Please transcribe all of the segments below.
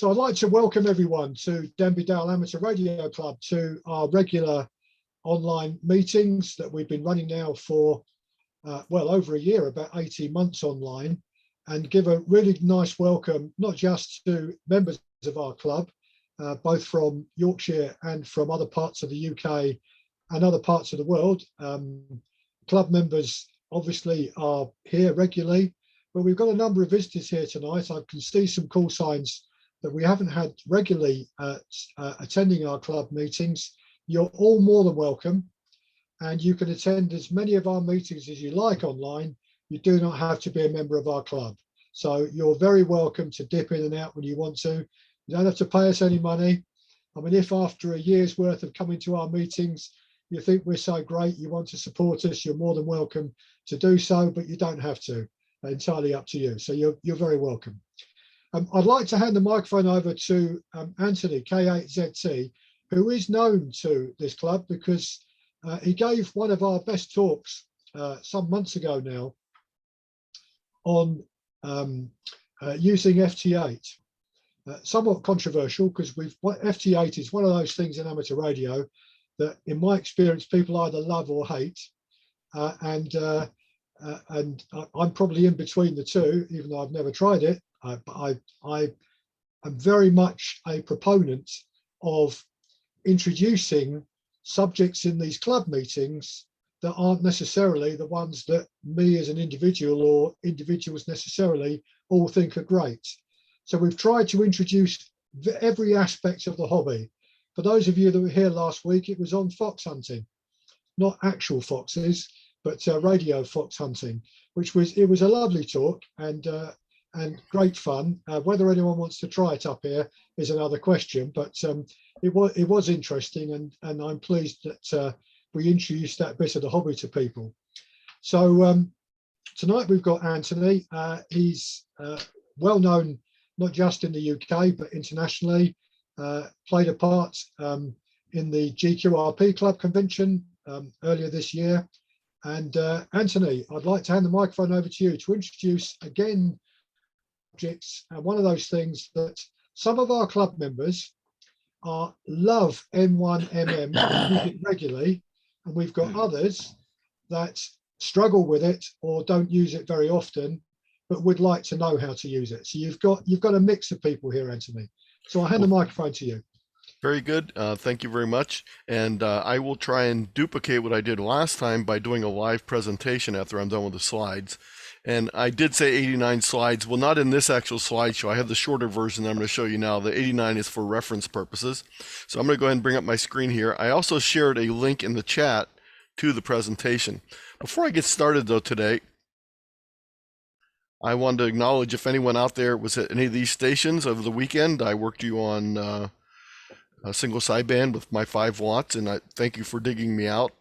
So I'd like to welcome everyone to Denby Dale Amateur Radio Club, to our regular online meetings that we've been running now for well over a year, about 18 months online, and give a really nice welcome not just to members of our club, both from Yorkshire and from other parts of the UK and other parts of the world. Club members obviously are here regularly, but we've got a number of visitors here tonight. I can see some call signs that we haven't had regularly attending our club meetings. You're all more than welcome, and you can attend as many of our meetings as you like online. You do not have to be a member of our club. So you're very welcome to dip in and out when you want to. You don't have to pay us any money. I mean, if after a year's worth of coming to our meetings, you think we're so great, you want to support us, you're more than welcome to do so, but you don't have to. Entirely up to you. So you're very welcome. I'd like to hand the microphone over to Anthony, K8ZT, who is known to this club because he gave one of our best talks some months ago now on using FT8. Somewhat controversial because FT8 is one of those things in amateur radio that, in my experience, people either love or hate, and I'm probably in between the two, even though I've never tried it. I am very much a proponent of introducing subjects in these club meetings that aren't necessarily the ones that me as an individual or individuals necessarily all think are great. So we've tried to introduce every aspect of the hobby. For those of you that were here last week, it was on fox hunting, not actual foxes, but radio fox hunting, which was a lovely talk and great fun. Whether anyone wants to try it up here is another question, but it was interesting, and I'm pleased that we introduced that bit of the hobby to people. So tonight we've got Anthony. He's well known not just in the UK but internationally. Played a part in the GQRP Club convention earlier this year. And Anthony, I'd like to hand the microphone over to you to introduce again subjects, one of those things that some of our club members love N1MM and use it regularly, and we've got others that struggle with it or don't use it very often, but would like to know how to use it. So you've got a mix of people here, Anthony. So I'll hand the microphone to you. Very good. Thank you very much. And I will try and duplicate what I did last time by doing a live presentation after I'm done with the slides. And I did say 89 slides. Well, not in this actual slideshow. I have the shorter version that I'm going to show you now. The 89 is for reference purposes. So I'm going to go ahead and bring up my screen here. I also shared a link in the chat to the presentation. Before I get started, though, today, I wanted to acknowledge if anyone out there was at any of these stations over the weekend. I worked you on a single sideband with my 5 watts, and I thank you for digging me out.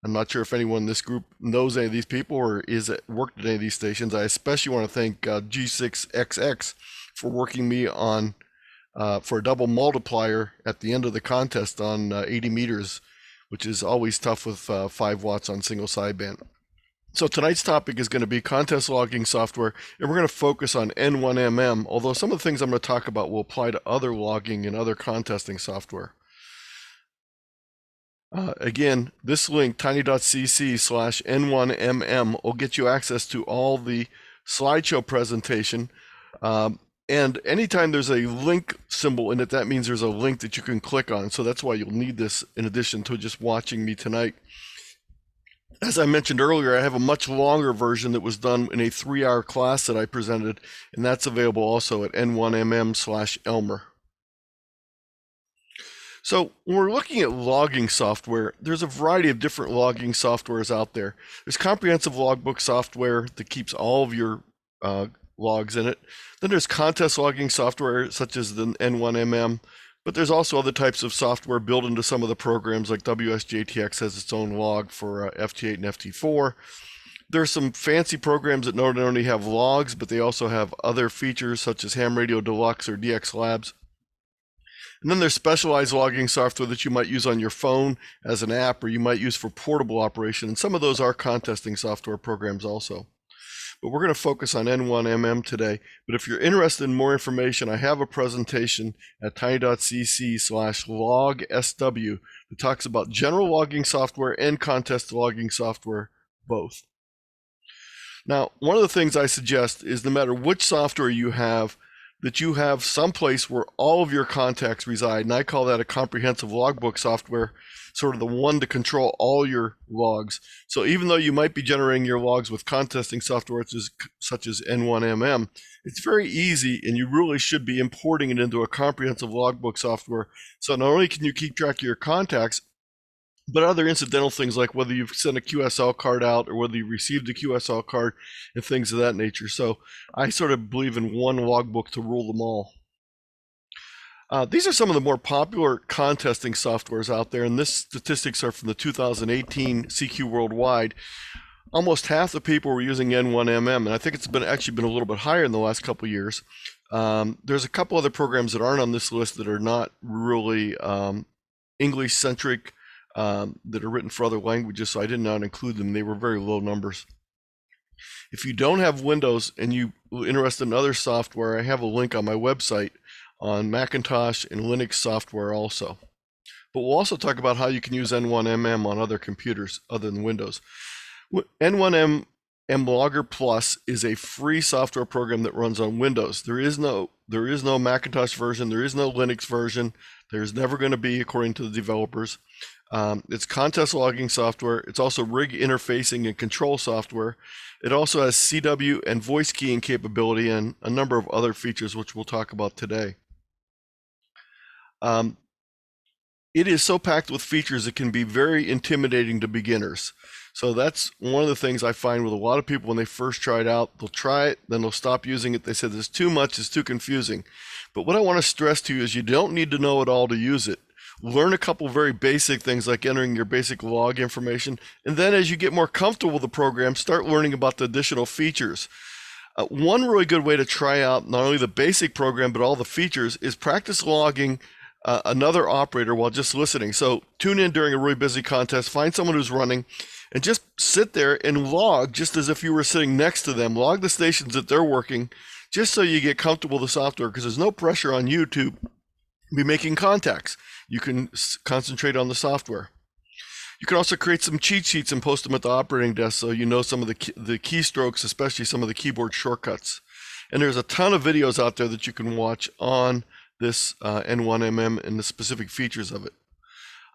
I'm not sure if anyone in this group knows any of these people or worked at any of these stations. I especially want to thank G6XX for working me on for a double multiplier at the end of the contest on 80 meters, which is always tough with 5 watts on single sideband. So tonight's topic is going to be contest logging software, and we're going to focus on N1MM, although some of the things I'm going to talk about will apply to other logging and other contesting software. Again, this link, tiny.cc/N1MM, will get you access to all the slideshow presentation. And anytime there's a link symbol in it, that means there's a link that you can click on. So that's why you'll need this in addition to just watching me tonight. As I mentioned earlier, I have a much longer version that was done in a 3-hour class that I presented, and that's available also at N1MM/Elmer. So when we're looking at logging software, there's a variety of different logging softwares out there. There's comprehensive logbook software that keeps all of your logs in it. Then there's contest logging software such as the N1MM, but there's also other types of software built into some of the programs, like WSJTX has its own log for FT8 and FT4. There's some fancy programs that not only have logs, but they also have other features such as Ham Radio Deluxe or DX Labs. And then there's specialized logging software that you might use on your phone as an app, or you might use for portable operation. And some of those are contesting software programs also. but we're going to focus on N1MM today. But if you're interested in more information, I have a presentation at tiny.cc/logsw that talks about general logging software and contest logging software both. Now, one of the things I suggest is no matter which software you have, that you have someplace where all of your contacts reside, and I call that a comprehensive logbook software, sort of the one to control all your logs. So even though you might be generating your logs with contesting software such as N1MM, it's very easy, and you really should be importing it into a comprehensive logbook software. So not only can you keep track of your contacts, but other incidental things like whether you've sent a QSL card out or whether you received a QSL card and things of that nature. So I sort of believe in one logbook to rule them all. These are some of the more popular contesting softwares out there, and this statistics are from the 2018 CQ Worldwide. Almost half the people were using N1MM, and I think it's actually been a little bit higher in the last couple of years. There's a couple other programs that aren't on this list that are not really English-centric, that are written for other languages, so I did not include them. They were very low numbers. If you don't have Windows and you're interested in other software, I have a link on my website on Macintosh and Linux software also. But we'll also talk about how you can use N1MM on other computers other than Windows. N1MM Logger Plus is a free software program that runs on Windows. There is no Macintosh version, there is no Linux version, there's never going to be, according to the developers. It's contest logging software. It's also rig interfacing and control software. It also has CW and voice keying capability and a number of other features which we'll talk about today. It is so packed with features it can be very intimidating to beginners. So that's one of the things I find with a lot of people when they first try it out. They'll try it, then they'll stop using it. They said there's too much, it's too confusing. But what I want to stress to you is you don't need to know it all to use it. Learn a couple very basic things like entering your basic log information, and then as you get more comfortable with the program, start learning about the additional features. One really good way to try out not only the basic program but all the features is practice logging another operator while just listening. So tune in during a really busy contest, find someone who's running, and just sit there and log just as if you were sitting next to them. Log the stations that they're working just so you get comfortable with the software, because there's no pressure on you to be making contacts. You can concentrate on the software. You can also create some cheat sheets and post them at the operating desk so you know some of the keystrokes, especially some of the keyboard shortcuts. And there's a ton of videos out there that you can watch on this N1MM and the specific features of it.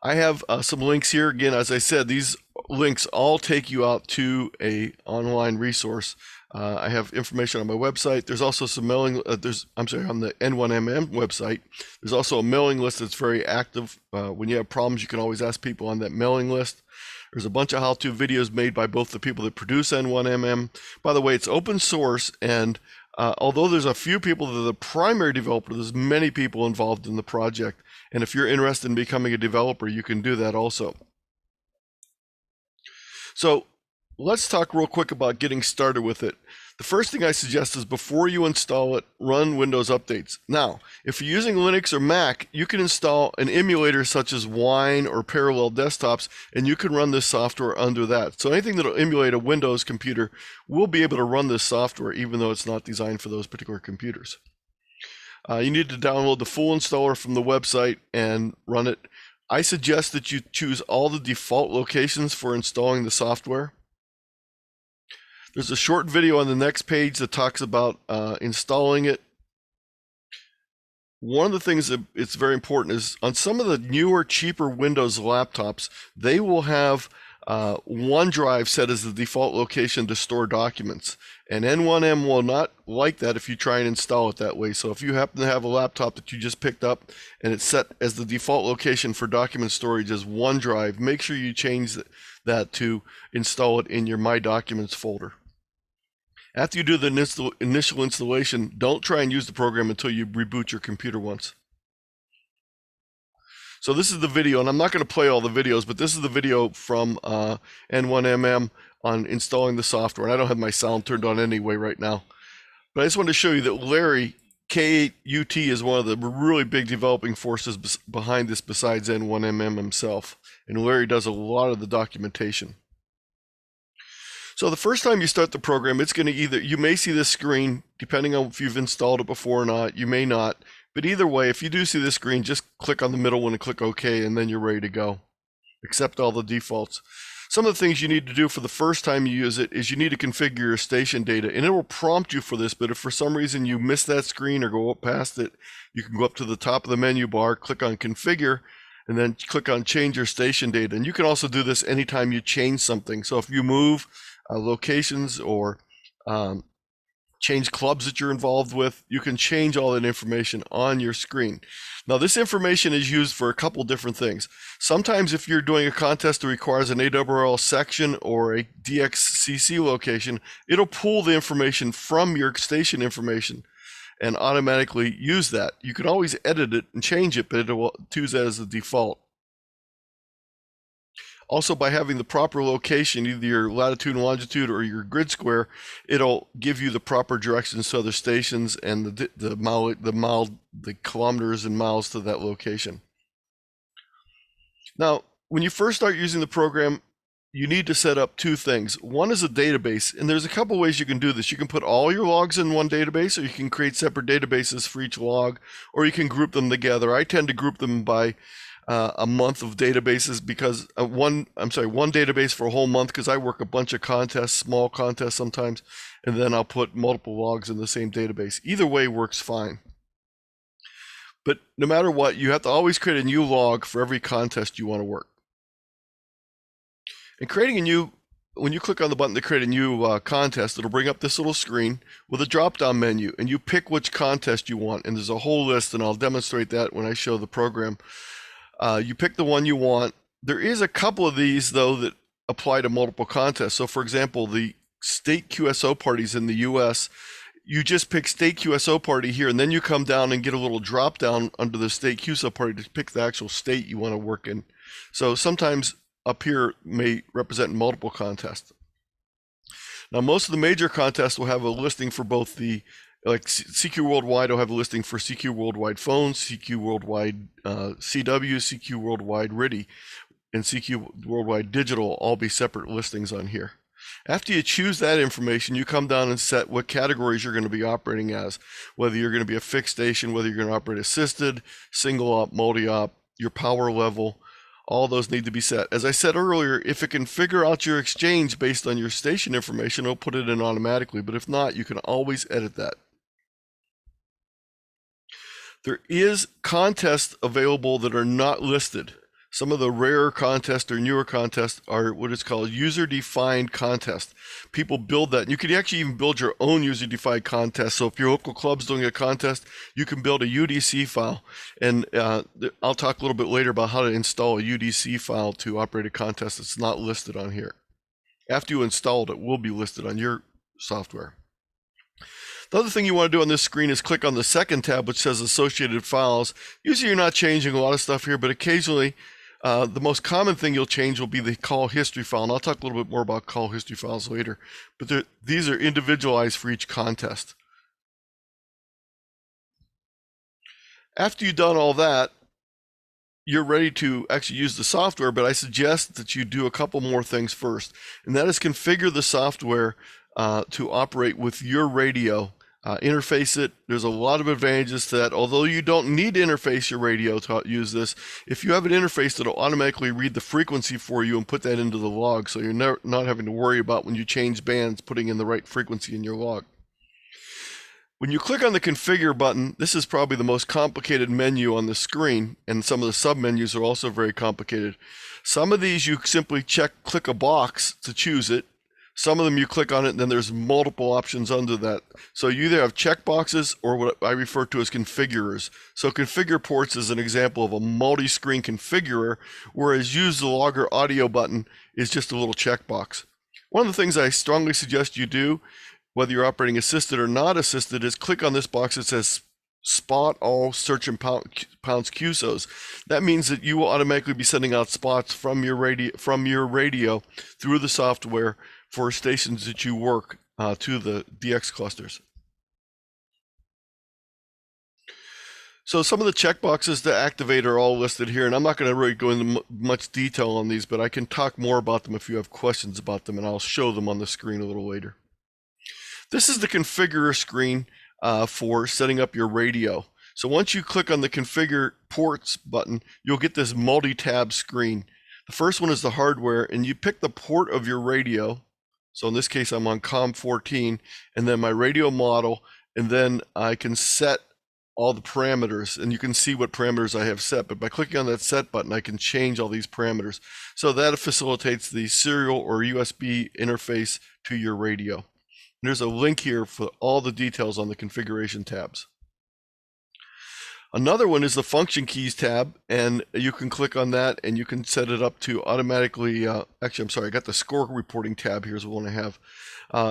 I have some links here. Again, as I said, these links all take you out to a online resource. I have information on my website. There's also some mailing. On the N1MM website. There's also a mailing list that's very active. When you have problems, you can always ask people on that mailing list. There's a bunch of how-to videos made by both the people that produce N1MM. By the way, it's open source, and although there's a few people that are the primary developer, there's many people involved in the project. And if you're interested in becoming a developer, you can do that also. So let's talk real quick about getting started with it. The first thing I suggest is before you install it, run Windows updates. Now, if you're using Linux or Mac, you can install an emulator such as Wine or Parallel Desktops, and you can run this software under that. So anything that will emulate a Windows computer will be able to run this software, even though it's not designed for those particular computers. You need to download the full installer from the website and run it. I suggest that you choose all the default locations for installing the software. There's a short video on the next page that talks about installing it. One of the things that it's very important is on some of the newer, cheaper Windows laptops, they will have OneDrive set as the default location to store documents. And N1M will not like that if you try and install it that way. So if you happen to have a laptop that you just picked up and it's set as the default location for document storage as OneDrive, make sure you change that to install it in your My Documents folder. After you do the initial installation, don't try and use the program until you reboot your computer once. So this is the video, and I'm not going to play all the videos, but this is the video from N1MM on installing the software. And I don't have my sound turned on anyway right now. But I just wanted to show you that Larry, K8ZT, is one of the really big developing forces behind this besides N1MM himself. And Larry does a lot of the documentation. So the first time you start the program, it's going to you may see this screen, depending on if you've installed it before or not, you may not. But either way, if you do see this screen, just click on the middle one and click OK, and then you're ready to go. Accept all the defaults. Some of the things you need to do for the first time you use it is you need to configure your station data, and it will prompt you for this, but if for some reason you miss that screen or go up past it, you can go up to the top of the menu bar, click on configure, and then click on change your station data. And you can also do this anytime you change something. So if you move locations or change clubs that you're involved with, you can change all that information on your screen. Now, this information is used for a couple different things. Sometimes if you're doing a contest that requires an ARRL section or a DXCC location, it'll pull the information from your station information and automatically use that. You can always edit it and change it, but it will choose that as the default. Also, by having the proper location, either your latitude and longitude or your grid square, it'll give you the proper directions to other stations and the kilometers and miles to that location. Now, when you first start using the program, you need to set up two things. One is a database, and there's a couple ways you can do this. You can put all your logs in one database, or you can create separate databases for each log, or you can group them together. I tend to group them by a month of databases, because one database for a whole month, because I work a bunch of contests, small contests sometimes, and then I'll put multiple logs in the same database. Either way works fine. But no matter what, you have to always create a new log for every contest you want to work. And when you click on the button to create a new contest, it'll bring up this little screen with a drop-down menu, and you pick which contest you want, and there's a whole list, and I'll demonstrate that when I show the program. You pick the one you want. There is a couple of these, though, that apply to multiple contests. So, for example, the state QSO parties in the US, you just pick state QSO party here, and then you come down and get a little drop down under the state QSO party to pick the actual state you want to work in. So sometimes up here may represent multiple contests. Now, most of the major contests will have a listing for both like CQ Worldwide will have a listing for CQ Worldwide Phones, CQ Worldwide CW, CQ Worldwide RIDI, and CQ Worldwide Digital all be separate listings on here. After you choose that information, you come down and set what categories you're going to be operating as, whether you're going to be a fixed station, whether you're going to operate assisted, single op, multi-op, your power level. All those need to be set. As I said earlier, if it can figure out your exchange based on your station information, it'll put it in automatically, but if not, you can always edit that. There is contests available that are not listed. Some of the rarer contests or newer contests are what is called user-defined contests. People build that. You can actually even build your own user-defined contest. So if your local club's doing a contest, you can build a UDC file. And I'll talk a little bit later about how to install a UDC file to operate a contest that's not listed on here. After you install it, it will be listed on your software. The other thing you want to do on this screen is click on the second tab, which says associated files. Usually you're not changing a lot of stuff here, but occasionally the most common thing you'll change will be the call history file. And I'll talk a little bit more about call history files later, but these are individualized for each contest. After you've done all that, you're ready to actually use the software, but I suggest that you do a couple more things first, and that is configure the software to operate with your radio. Interface it. There's a lot of advantages to that. Although you don't need to interface your radio to use this, if you have an interface, it'll automatically read the frequency for you and put that into the log, so you're not having to worry about when you change bands putting in the right frequency in your log. When you click on the configure button, this is probably the most complicated menu on the screen, and some of the sub-menus are also very complicated. Some of these you simply click a box to choose it. Some of them you click on it and then there's multiple options under that. So you either have checkboxes or what I refer to as configurers. So configure ports is an example of a multi-screen configurer, whereas use the logger audio button is just a little checkbox. One of the things I strongly suggest you do, whether you're operating assisted or not assisted, is click on this box that says spot all search and pounds QSOs. That means that you will automatically be sending out spots from your radio through the software for stations that you work to the DX clusters. So some of the checkboxes to activate are all listed here, and I'm not going to really go into much detail on these, but I can talk more about them if you have questions about them, and I'll show them on the screen a little later. This is the configure screen for setting up your radio. So once you click on the configure ports button, you'll get this multi-tab screen. The first one is the hardware, and you pick the port of your radio. So in this case, I'm on COM14, and then my radio model, and then I can set all the parameters, and you can see what parameters I have set. But by clicking on that set button, I can change all these parameters. So that facilitates the serial or USB interface to your radio. And there's a link here for all the details on the configuration tabs. Another one is the function keys tab, and you can click on that and you can set it up to automatically, actually I'm sorry, I got the score reporting tab here is the one I have.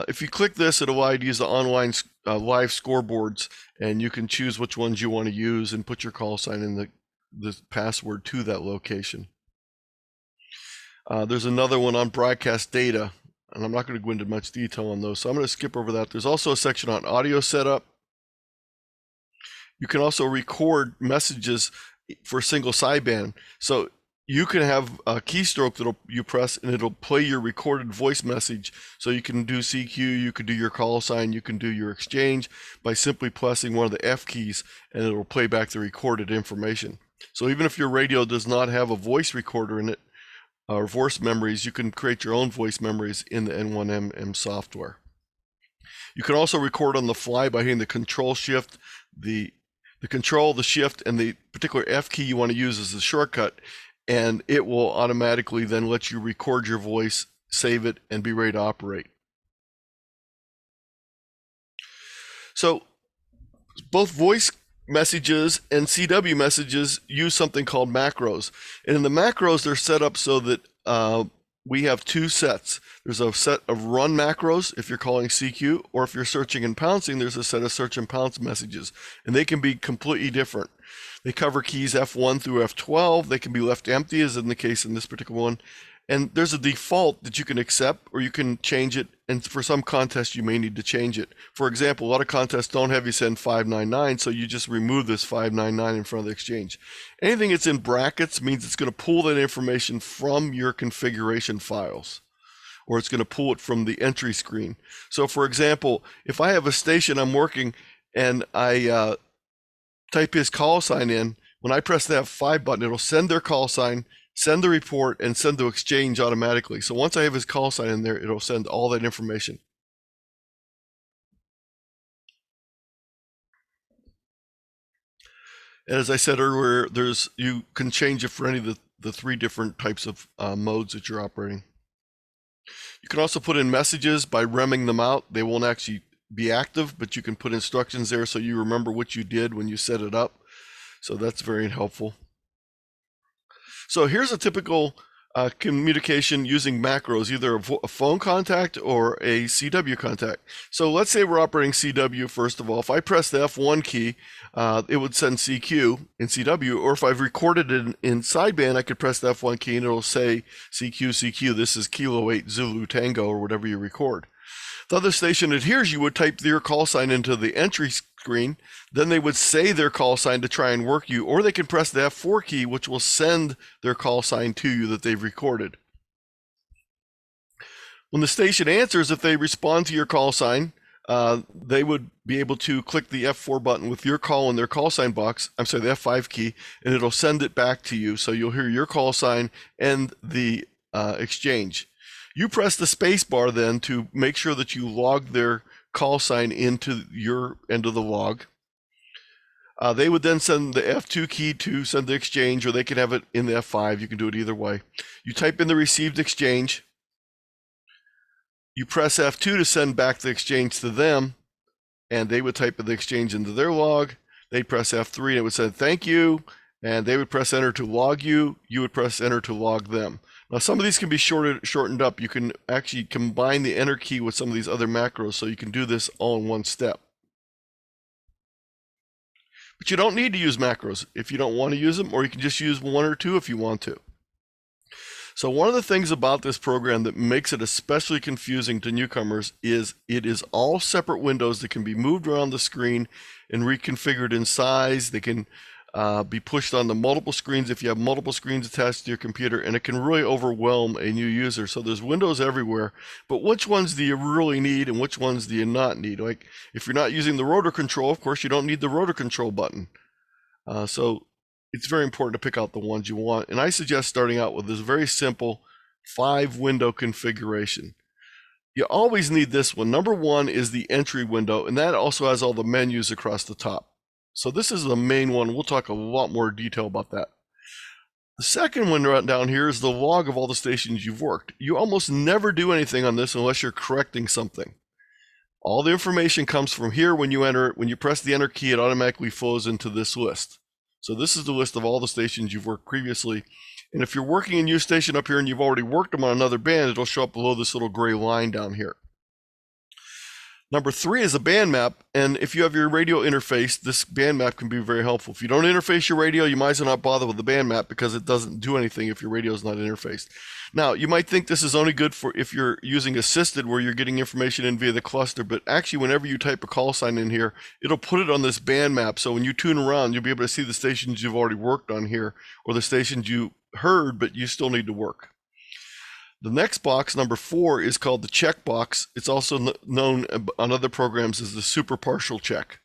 If you click this, it'll allow you to use the online live scoreboards, and you can choose which ones you want to use and put your call sign in the password to that location. There's another one on broadcast data, and I'm not going to go into much detail on those, so I'm going to skip over that. There's also a section on audio setup. You can also record messages for single sideband. So you can have a keystroke that you press and it'll play your recorded voice message. So you can do CQ, you can do your call sign, you can do your exchange by simply pressing one of the F keys, and it'll play back the recorded information. So even if your radio does not have a voice recorder in it, or voice memories, you can create your own voice memories in the N1MM software. You can also record on the fly by hitting the control shift, the control, the shift, and the particular F key you want to use as a shortcut, and it will automatically then let you record your voice, save it, and be ready to operate. So both voice messages and CW messages use something called macros, and in the macros they're set up so that we have two sets. There's a set of run macros if you're calling CQ, or if you're searching and pouncing, there's a set of search and pounce messages, and they can be completely different. They cover keys F1 through F12. They can be left empty, as in the case in this particular one. And there's a default that you can accept, or you can change it, and for some contests you may need to change it. For example, a lot of contests don't have you send 599, so you just remove this 599 in front of the exchange. Anything that's in brackets means it's going to pull that information from your configuration files, or it's going to pull it from the entry screen. So for example, if I have a station I'm working and I type his call sign in, when I press that F5 button, it'll send their call sign, send the report, and send the exchange automatically. So once I have his call sign in there, it'll send all that information. And as I said earlier, you can change it for any of the three different types of modes that you're operating. You can also put in messages by remming them out. They won't actually be active, but you can put instructions there so you remember what you did when you set it up. So that's very helpful. So here's a typical communication using macros, either a phone contact or a CW contact. So let's say we're operating CW first of all. If I press the F1 key, it would send CQ in CW, or if I've recorded it in sideband, I could press the F1 key and it'll say CQ, CQ, this is Kilo 8 Zulu Tango, or whatever you record. The other station adheres, you would type their call sign into the entry screen, then they would say their call sign to try and work you, or they can press the F4 key, which will send their call sign to you that they've recorded. When the station answers, if they respond to your call sign, they would be able to click the F4 button with your call in their call sign box, I'm sorry, the F5 key, and it'll send it back to you. So you'll hear your call sign and the exchange. You press the space bar then to make sure that you log their call sign into your end of the log. They would then send the F2 key to send the exchange, or they can have it in the F5. You can do it either way. You type in the received exchange. You press F2 to send back the exchange to them, and they would type in the exchange into their log. They'd press F3 and it would say thank you, and they would press enter to log you. You would press enter to log them. Now some of these can be shortened up. You can actually combine the enter key with some of these other macros, so you can do this all in one step. But you don't need to use macros if you don't want to use them, or you can just use one or two if you want to. So one of the things about this program that makes it especially confusing to newcomers is it is all separate windows that can be moved around the screen and reconfigured in size. They can be pushed onto multiple screens if you have multiple screens attached to your computer, and it can really overwhelm a new user. So there's windows everywhere, but which ones do you really need and which ones do you not need? Like if you're not using the rotor control, of course you don't need the rotor control button. So it's very important to pick out the ones you want. And I suggest starting out with this very simple 5-window configuration. You always need this one. Number one is the entry window, and that also has all the menus across the top. So this is the main one. We'll talk a lot more detail about that. The second one right down here is the log of all the stations you've worked. You almost never do anything on this unless you're correcting something. All the information comes from here. When you enter it, when you press the enter key, it automatically flows into this list. So this is the list of all the stations you've worked previously. And if you're working a new station up here and you've already worked them on another band, it'll show up below this little gray line down here. Number 3 is a band map, and if you have your radio interface, this band map can be very helpful. If you don't interface your radio, you might as well not bother with the band map because it doesn't do anything if your radio is not interfaced. Now, you might think this is only good for if you're using assisted where you're getting information in via the cluster, but actually whenever you type a call sign in here, it'll put it on this band map. So when you tune around, you'll be able to see the stations you've already worked on here or the stations you heard, but you still need to work. The next box, number 4, is called the check box. It's also known on other programs as the super partial check.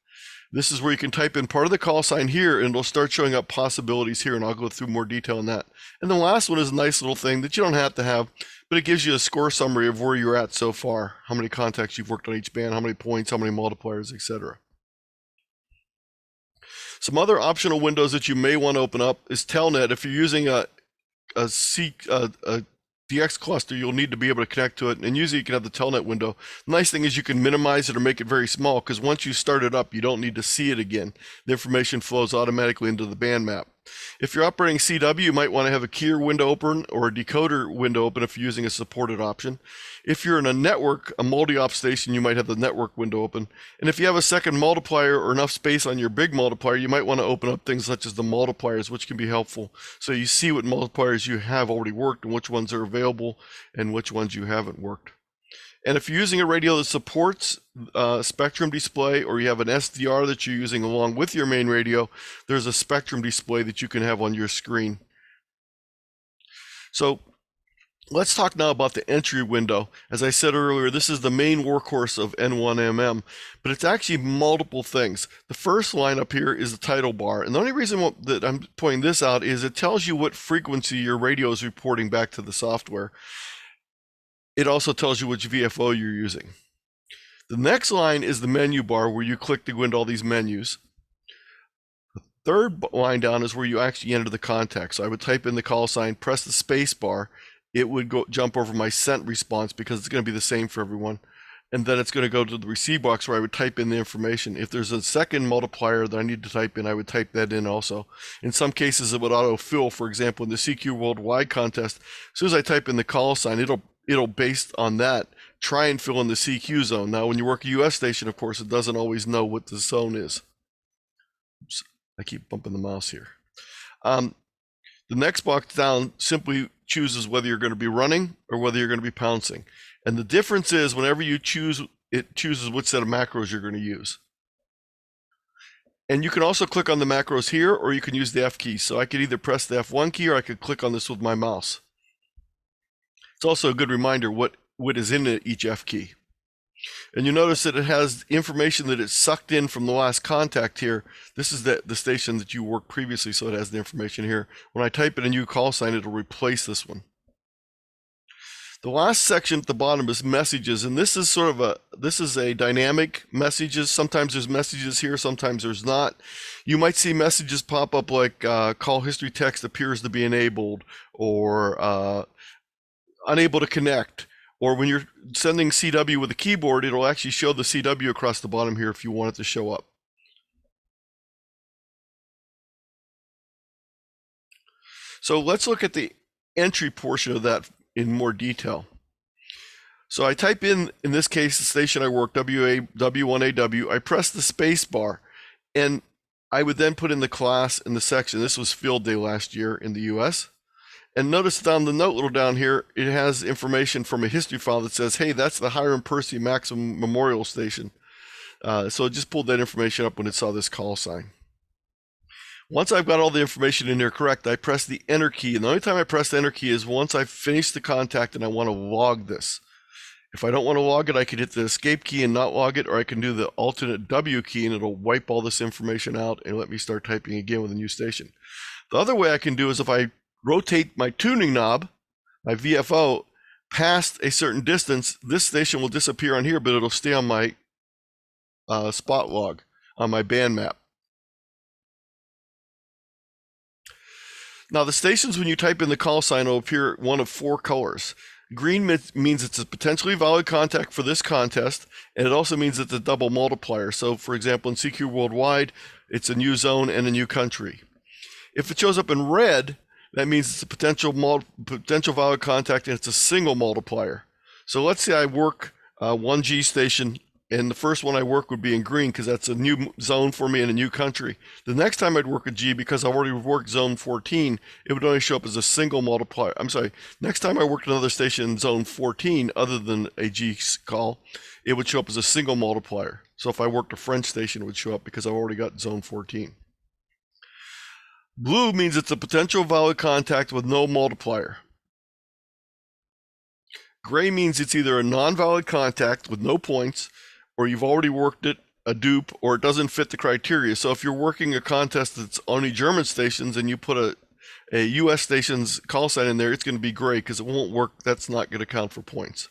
This is where you can type in part of the call sign here and it'll start showing up possibilities here, and I'll go through more detail on that. And the last one is a nice little thing that you don't have to have, but it gives you a score summary of where you're at so far, how many contacts you've worked on each band, how many points, how many multipliers, etc. Some other optional windows that you may want to open up is Telnet. If you're using a DX cluster, you'll need to be able to connect to it, and usually you can have the Telnet window. The nice thing is you can minimize it or make it very small, because once you start it up, you don't need to see it again. The information flows automatically into the band map. If you're operating CW, you might want to have a keyer window open or a decoder window open if you're using a supported option. If you're in a network, a multi-op station, you might have the network window open. And if you have a second multiplier or enough space on your big multiplier, you might want to open up things such as the multipliers, which can be helpful. So you see what multipliers you have already worked and which ones are available and which ones you haven't worked. And if you're using a radio that supports spectrum display, or you have an SDR that you're using along with your main radio, there's a spectrum display that you can have on your screen. So let's talk now about the entry window. As I said earlier, this is the main workhorse of N1MM, but it's actually multiple things. The first line up here is the title bar, and the only reason that I'm pointing this out is it tells you what frequency your radio is reporting back to the software. It also tells you which VFO you're using. The next line is the menu bar, where you click to go into all these menus. The third line down is where you actually enter the contact. So I would type in the call sign, press the space bar. It would jump over my sent response because it's going to be the same for everyone. And then it's going to go to the receive box where I would type in the information. If there's a second multiplier that I need to type in, I would type that in also. In some cases, it would autofill. For example, in the CQ Worldwide contest, as soon as I type in the call sign, it'll based on that try and fill in the CQ zone. Now, when you work a US station, of course, it doesn't always know what the zone is. Oops, I keep bumping the mouse here. The next box down simply chooses whether you're going to be running or whether you're going to be pouncing. And the difference is whenever you choose, it chooses which set of macros you're going to use. And you can also click on the macros here, or you can use the F key. So I could either press the F1 key, or I could click on this with my mouse. It's also a good reminder what is in each F key. And you notice that it has information that it's sucked in from the last contact here. This is the station that you worked previously, so it has the information here. When I type in a new call sign, it'll replace this one. The last section at the bottom is messages, and this is a dynamic messages. Sometimes there's messages here, sometimes there's not. You might see messages pop up like call history text appears to be enabled, or unable to connect, or when you're sending CW with a keyboard, it'll actually show the CW across the bottom here if you want it to show up. So let's look at the entry portion of that in more detail. So I type in this case, the station I work, W1AW, I press the space bar, and I would then put in the class and the section. This was field day last year in the US. And notice down the note little down here, it has information from a history file that says, hey, that's the Hiram Percy Maxim Memorial Station. So it just pulled that information up when it saw this call sign. Once I've got all the information in there correct, I press the enter key. And the only time I press the enter key is once I've finished the contact and I want to log this. If I don't want to log it, I can hit the escape key and not log it, or I can do the alternate W key and it'll wipe all this information out and let me start typing again with a new station. The other way I can do is if I rotate my tuning knob, my VFO, past a certain distance, this station will disappear on here, but it'll stay on my spot log, on my band map. Now the stations, when you type in the call sign, will appear one of 4 colors. Green means it's a potentially valid contact for this contest, and it also means it's a double multiplier. So for example, in CQ Worldwide, it's a new zone and a new country. If it shows up in red, that means it's a potential valid contact and it's a single multiplier. So let's say I work 1G station, and the first one I work would be in green because that's a new zone for me in a new country. The next time I'd work a G, because I've already worked zone 14, it would only show up as a single multiplier. I'm sorry, next time I worked another station in zone 14 other than a G call, it would show up as a single multiplier. So if I worked a French station, it would show up because I've already got zone 14. Blue means it's a potential valid contact with no multiplier. Gray means it's either a non-valid contact with no points, or you've already worked it, a dupe, or it doesn't fit the criteria. So if you're working a contest that's only German stations and you put a US station's call sign in there, it's going to be gray because it won't work. That's not going to count for points.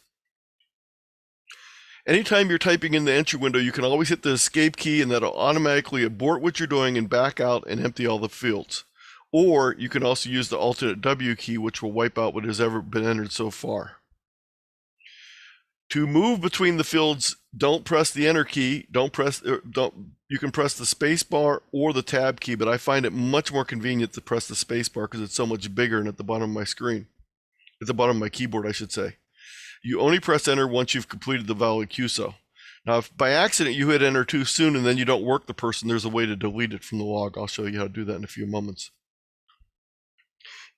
Anytime you're typing in the entry window, you can always hit the escape key and that'll automatically abort what you're doing and back out and empty all the fields. Or you can also use the alternate W key, which will wipe out what has ever been entered so far. To move between the fields, don't press the enter key. You can press the space bar or the tab key, but I find it much more convenient to press the space bar because it's so much bigger and at the bottom of my screen. At the bottom of my keyboard, I should say. You only press enter once you've completed the valid QSO. Now, if by accident you hit enter too soon and then you don't work the person, there's a way to delete it from the log. I'll show you how to do that in a few moments.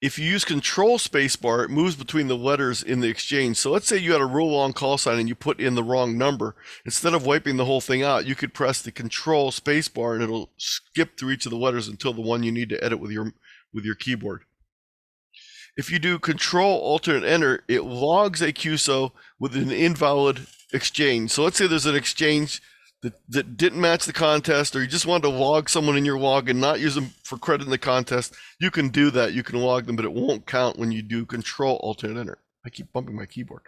If you use control spacebar, it moves between the letters in the exchange. So let's say you had a real long call sign and you put in the wrong number. Instead of wiping the whole thing out, you could press the control spacebar and it'll skip through each of the letters until the one you need to edit with your keyboard. If you do control alternate enter, it logs a QSO with an invalid exchange. So let's say there's an exchange that didn't match the contest, or you just wanted to log someone in your log and not use them for credit in the contest. You can do that. You can log them, but it won't count when you do control alternate enter. I keep bumping my keyboard.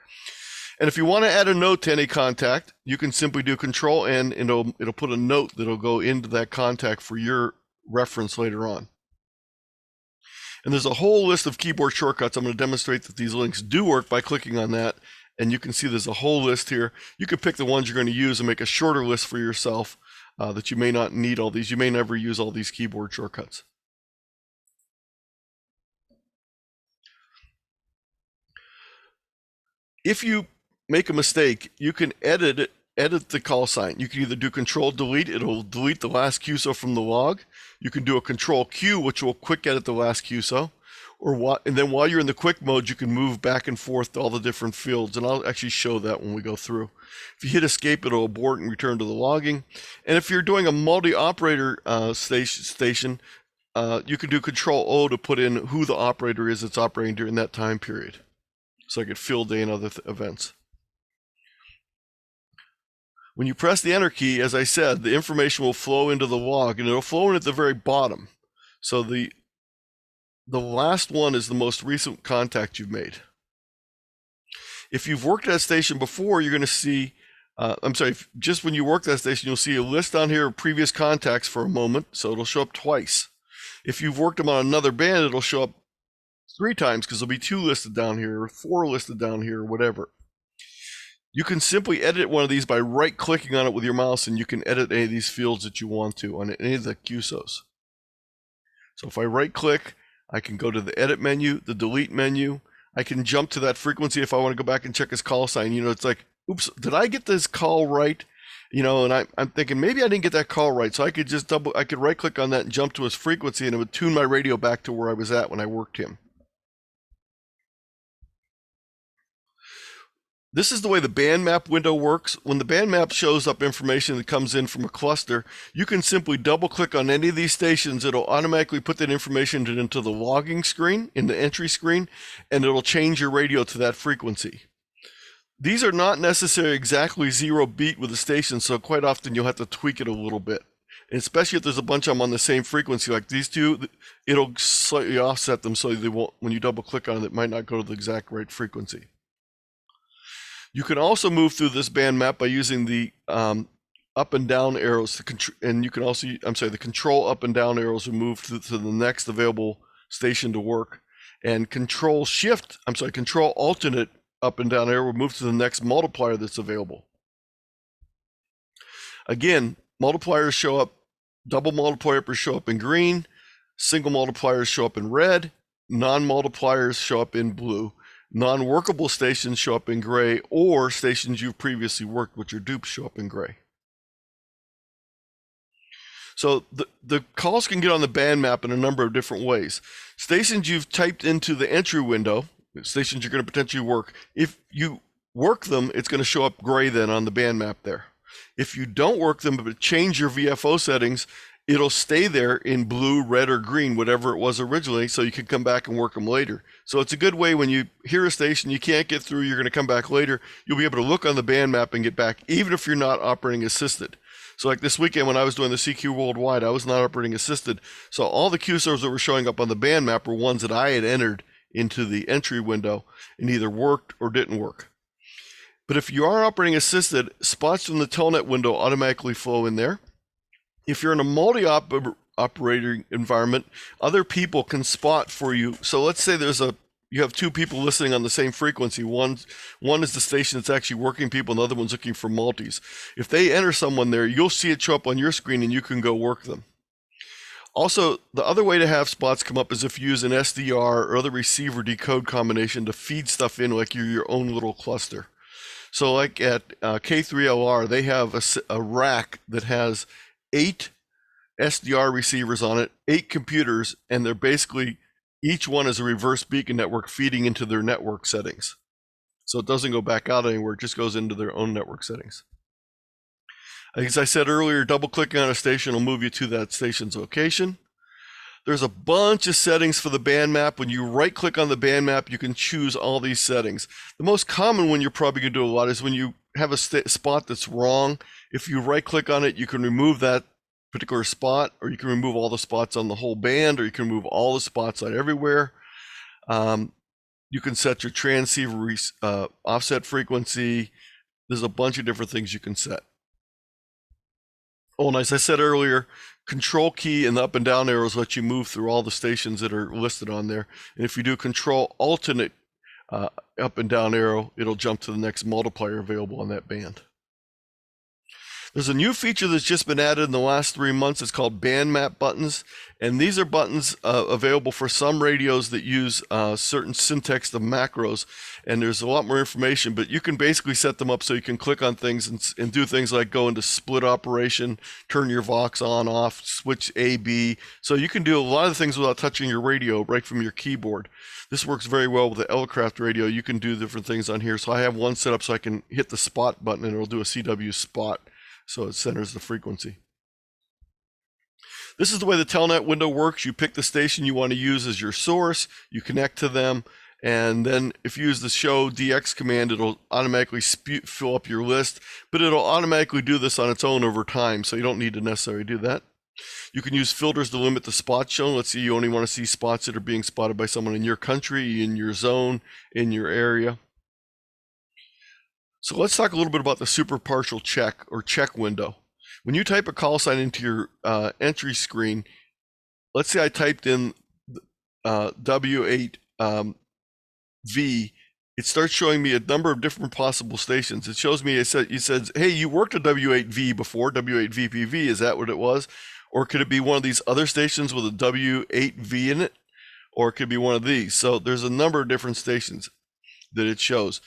And if you want to add a note to any contact, you can simply do control N and it'll put a note that'll go into that contact for your reference later on. And there's a whole list of keyboard shortcuts. I'm going to demonstrate that these links do work by clicking on that. And you can see there's a whole list here. You can pick the ones you're going to use and make a shorter list for yourself that you may not need all these. You may never use all these keyboard shortcuts. If you make a mistake, you can edit the call sign. You can either do control delete, it'll delete the last QSO from the log. You can do a control Q, which will quick edit the last QSO. And then while you're in the quick mode, you can move back and forth to all the different fields. And I'll actually show that when we go through. If you hit escape, it'll abort and return to the logging. And if you're doing a multi-operator station, you can do control O to put in who the operator is that's operating during that time period. So I could field day and other events. When you press the enter key, as I said, the information will flow into the log and it'll flow in at the very bottom. So the last one is the most recent contact you've made. If you've worked at that station before, you're going to see, just when you work that station, you'll see a list on here of previous contacts for a moment, so it'll show up twice. If you've worked them on another band, it'll show up 3 times because there'll be 2 listed down here, or 4 listed down here, or whatever. You can simply edit one of these by right-clicking on it with your mouse, and you can edit any of these fields that you want to on any of the QSOs. So if I right-click, I can go to the edit menu, the delete menu. I can jump to that frequency if I want to go back and check his call sign. You know, it's like, oops, did I get this call right? You know, and I'm thinking maybe I didn't get that call right. So I could just I could right click on that and jump to his frequency and it would tune my radio back to where I was at when I worked him. This is the way the band map window works. When the band map shows up information that comes in from a cluster, you can simply double click on any of these stations. It'll automatically put that information into the logging screen, in the entry screen, and it'll change your radio to that frequency. These are not necessarily exactly 0 beat with the station, so quite often you'll have to tweak it a little bit. And especially if there's a bunch of them on the same frequency like these two, it'll slightly offset them so they won't, when you double click on it, it might not go to the exact right frequency. You can also move through this band map by using the up and down arrows, and you can also, the control up and down arrows will move to the next available station to work, and control alternate up and down arrow will move to the next multiplier that's available. Again, multipliers show up, double multipliers show up in green, single multipliers show up in red, non-multipliers show up in blue. Non-workable stations show up in gray, or stations you've previously worked, which are dupes, show up in gray. So the calls can get on the band map in a number of different ways. Stations you've typed into the entry window, stations you're going to potentially work, if you work them, it's going to show up gray then on the band map there. If you don't work them but change your VFO settings, it'll stay there in blue, red, or green, whatever it was originally, so you can come back and work them later. So it's a good way when you hear a station you can't get through, you're going to come back later, you'll be able to look on the band map and get back, even if you're not operating assisted. So like this weekend when I was doing the CQ Worldwide, I was not operating assisted. So all the QSOs that were showing up on the band map were ones that I had entered into the entry window and either worked or didn't work. But if you are operating assisted, spots from the Telnet window automatically flow in there. If you're in a multi-operating environment, other people can spot for you. So let's say you have two people listening on the same frequency. One is the station that's actually working people, and the other one's looking for multis. If they enter someone there, you'll see it show up on your screen, and you can go work them. Also, the other way to have spots come up is if you use an SDR or other receiver decode combination to feed stuff in like you're your own little cluster. So like at K3LR, they have a rack that has 8 SDR receivers on it, 8 computers, and they're basically, each one is a reverse beacon network feeding into their network settings. So it doesn't go back out anywhere, it just goes into their own network settings. As I said earlier, double clicking on a station will move you to that station's location. There's a bunch of settings for the band map. When you right click on the band map, you can choose all these settings. The most common one you're probably going to do a lot is when you have a spot that's wrong. If you right click on it, you can remove that particular spot, or you can remove all the spots on the whole band, or you can remove all the spots on everywhere. You can set your transceiver offset frequency. There's a bunch of different things you can set. Oh, and as I said earlier, control key and the up and down arrows let you move through all the stations that are listed on there. And if you do control alternate up and down arrow, it'll jump to the next multiplier available on that band. There's a new feature that's just been added in the last 3 months. It's called band map buttons. And these are buttons available for some radios that use certain syntax of macros. And there's a lot more information, but you can basically set them up so you can click on things and do things like go into split operation, turn your Vox on, off, switch A, B. So you can do a lot of things without touching your radio right from your keyboard. This works very well with the L-Craft radio. You can do different things on here. So I have one set up so I can hit the spot button and it'll do a CW spot. So it centers the frequency. This is the way the Telnet window works. You pick the station you want to use as your source, you connect to them, and then if you use the show DX command, it'll automatically fill up your list, but it'll automatically do this on its own over time, so you don't need to necessarily do that. You can use filters to limit the spots shown. Let's say you only want to see spots that are being spotted by someone in your country, in your zone, in your area. So let's talk a little bit about the super partial check or check window. When you type a call sign into your entry screen, let's say I typed in W8V, it starts showing me a number of different possible stations. It shows me, it says, hey, you worked a W8V before, W8VPV, is that what it was? Or could it be one of these other stations with a W8V in it? Or it could be one of these. So there's a number of different stations that it shows.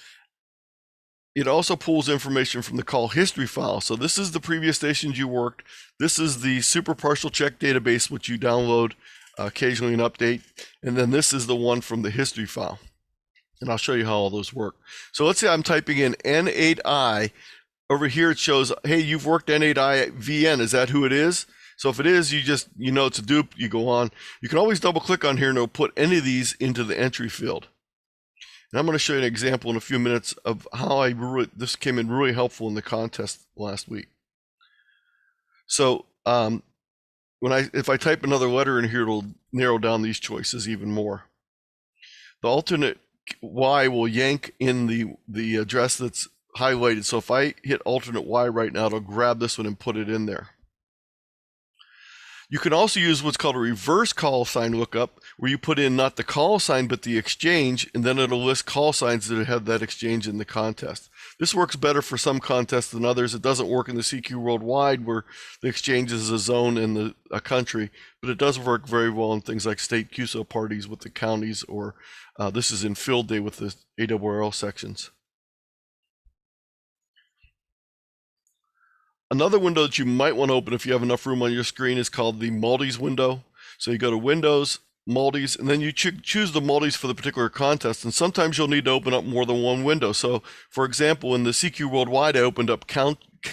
It also pulls information from the call history file. So this is the previous stations you worked. This is the super partial check database, which you download occasionally and update. And then this is the one from the history file. And I'll show you how all those work. So let's say I'm typing in N8I. Over here it shows, hey, you've worked N8I VN. Is that who it is? So if it is, you know it's a dupe, you go on. You can always double click on here and it'll put any of these into the entry field. And I'm going to show you an example in a few minutes of how this came in really helpful in the contest last week. So if I type another letter in here, it'll narrow down these choices even more. The alternate Y will yank in the address that's highlighted. So if I hit alternate Y right now, it'll grab this one and put it in there. You can also use what's called a reverse call sign lookup, where you put in not the call sign, but the exchange, and then it'll list call signs that have that exchange in the contest. This works better for some contests than others. It doesn't work in the CQ Worldwide, where the exchange is a zone and a country, but it does work very well in things like state QSO parties with the counties, or this is in field day with the ARRL sections. Another window that you might want to open if you have enough room on your screen is called the Multis window. So you go to Windows, Multis, and then you choose the Multis for the particular contest. And sometimes you'll need to open up more than one window. So for example, in the CQ Worldwide, I opened up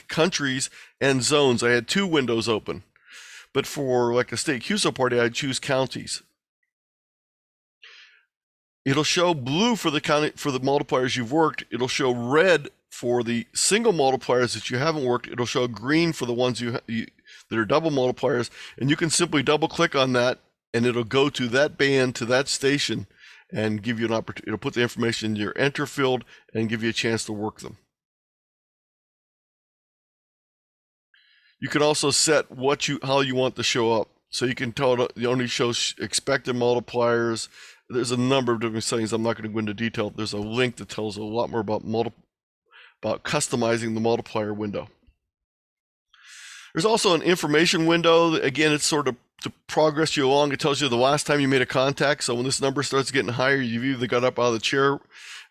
countries and zones. I had 2 windows open. But for like a state QSO party, I'd choose counties. It'll show blue for the multipliers you've worked. It'll show red for the single multipliers that you haven't worked. It'll show green for the ones that are double multipliers, and you can simply double click on that and it'll go to that band, to that station, and give you an opportunity. It'll put the information in your enter field and give you a chance to work them. You can also set how you want to show up. So you can tell it only shows expected multipliers. There's a number of different settings. I'm not going to go into detail. There's a link that tells a lot more about customizing the multiplier window. There's also an information window. Again, it's sort of to progress you along. It tells you the last time you made a contact. So when this number starts getting higher, you've either got up out of the chair,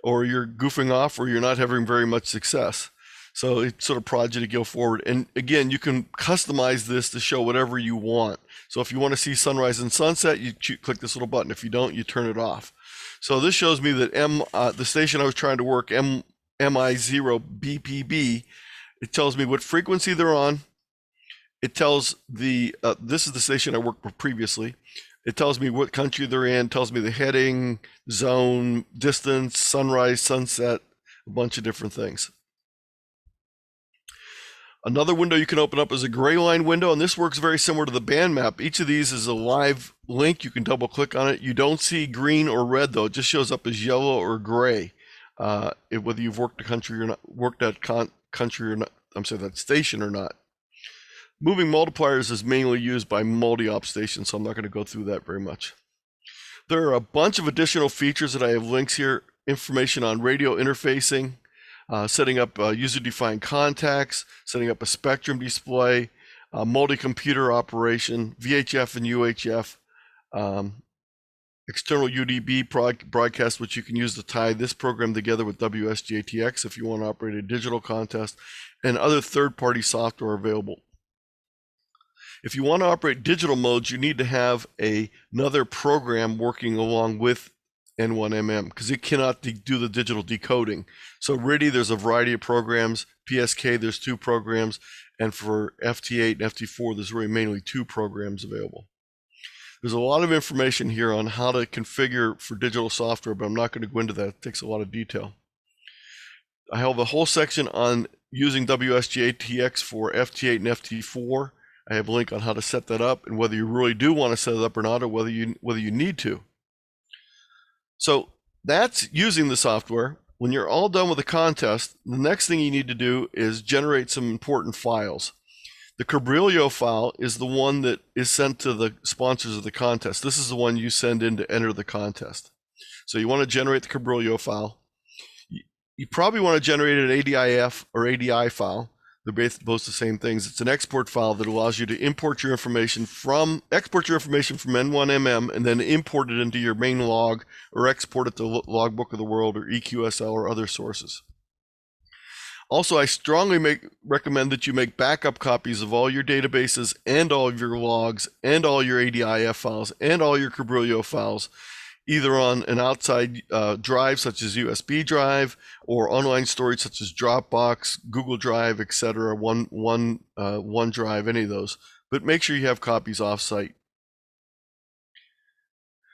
or you're goofing off, or you're not having very much success. So it sort of prods you to go forward. And again, you can customize this to show whatever you want. So if you want to see sunrise and sunset, you click this little button. If you don't, you turn it off. So this shows me that the station I was trying to work, MI0BPB, it tells me what frequency they're on. It tells this is the station I worked with previously. It tells me what country they're in, tells me the heading, zone, distance, sunrise, sunset, a bunch of different things. Another window you can open up is a gray line window, and this works very similar to the band map. Each of these is a live link. You can double click on it. You don't see green or red though. It just shows up as yellow or gray. Whether you've worked a country or not, worked that country or not, that station or not. Moving multipliers is mainly used by multi-op stations, so I'm not going to go through that very much. There are a bunch of additional features that I have links here. Information on radio interfacing, setting up user-defined contacts, setting up a spectrum display, multi-computer operation, VHF and UHF, external UDB broadcast, which you can use to tie this program together with WSJTX if you want to operate a digital contest, and other third-party software available. If you want to operate digital modes, you need to have another program working along with N1MM, because it cannot do the digital decoding. So RTTY, there's a variety of programs. PSK, there's 2 programs. And for FT8 and FT4, there's really mainly 2 programs available. There's a lot of information here on how to configure for digital software, but I'm not going to go into that. It takes a lot of detail. I have a whole section on using WSJTX for FT8 and FT4. I have a link on how to set that up and whether you really do want to set it up or not, or whether you need to. So that's using the software. When you're all done with the contest, the next thing you need to do is generate some important files. The Cabrillo file is the one that is sent to the sponsors of the contest. This is the one you send in to enter the contest. So you want to generate the Cabrillo file. You probably want to generate an ADIF or ADI file. They're both the same things. It's an export file that allows you to export your information from N1MM and then import it into your main log, or export it to Logbook of the World or EQSL or other sources. Also, I strongly recommend that you make backup copies of all your databases and all of your logs and all your ADIF files and all your Cabrillo files. either on an outside drive such as USB drive or online storage such as Dropbox, Google Drive, etc., OneDrive, any of those. But make sure you have copies offsite.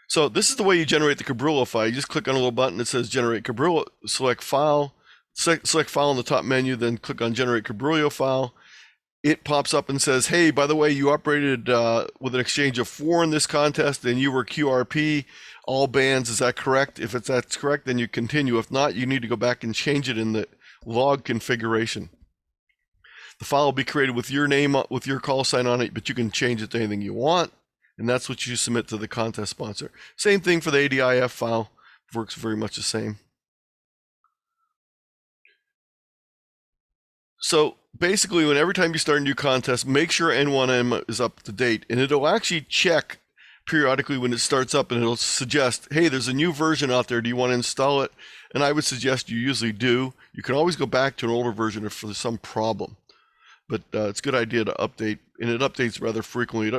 So this is the way you generate the Cabrillo file. You just click on a little button that says Generate Cabrillo, select File, select File in the top menu, then click on Generate Cabrillo File. It pops up and says, hey, by the way, you operated with an exchange of 4 in this contest and you were QRP, all bands, is that correct? If that's correct, then you continue. If not, you need to go back and change it in the log configuration. The file will be created with your name, with your call sign on it, but you can change it to anything you want. And that's what you submit to the contest sponsor. Same thing for the ADIF file, works very much the same. So basically, when every time you start a new contest, make sure N1MM is up to date, and it'll actually check periodically when it starts up, and it'll suggest, hey, there's a new version out there. Do you want to install it? And I would suggest you usually do. You can always go back to an older version if there's some problem, but it's a good idea to update, and it updates rather frequently.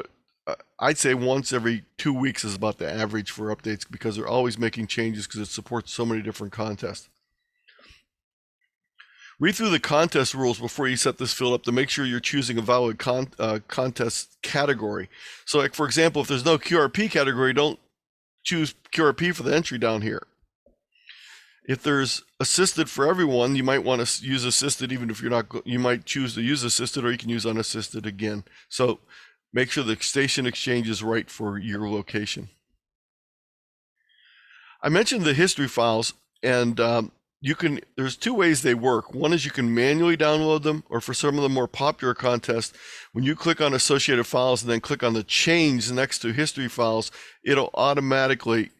I'd say once every 2 weeks is about the average for updates because they're always making changes because it supports so many different contests. Read through the contest rules before you set this field up to make sure you're choosing a valid contest category. So like, for example, if there's no QRP category, don't choose QRP for the entry down here. If there's assisted for everyone, you might want to use assisted even if you're not, you might choose to use assisted, or you can use unassisted again. So make sure the station exchange is right for your location. I mentioned the history files, and there's 2 ways they work. One is you can manually download them, or for some of the more popular contests, when you click on associated files and then click on the change next to history files, it'll automatically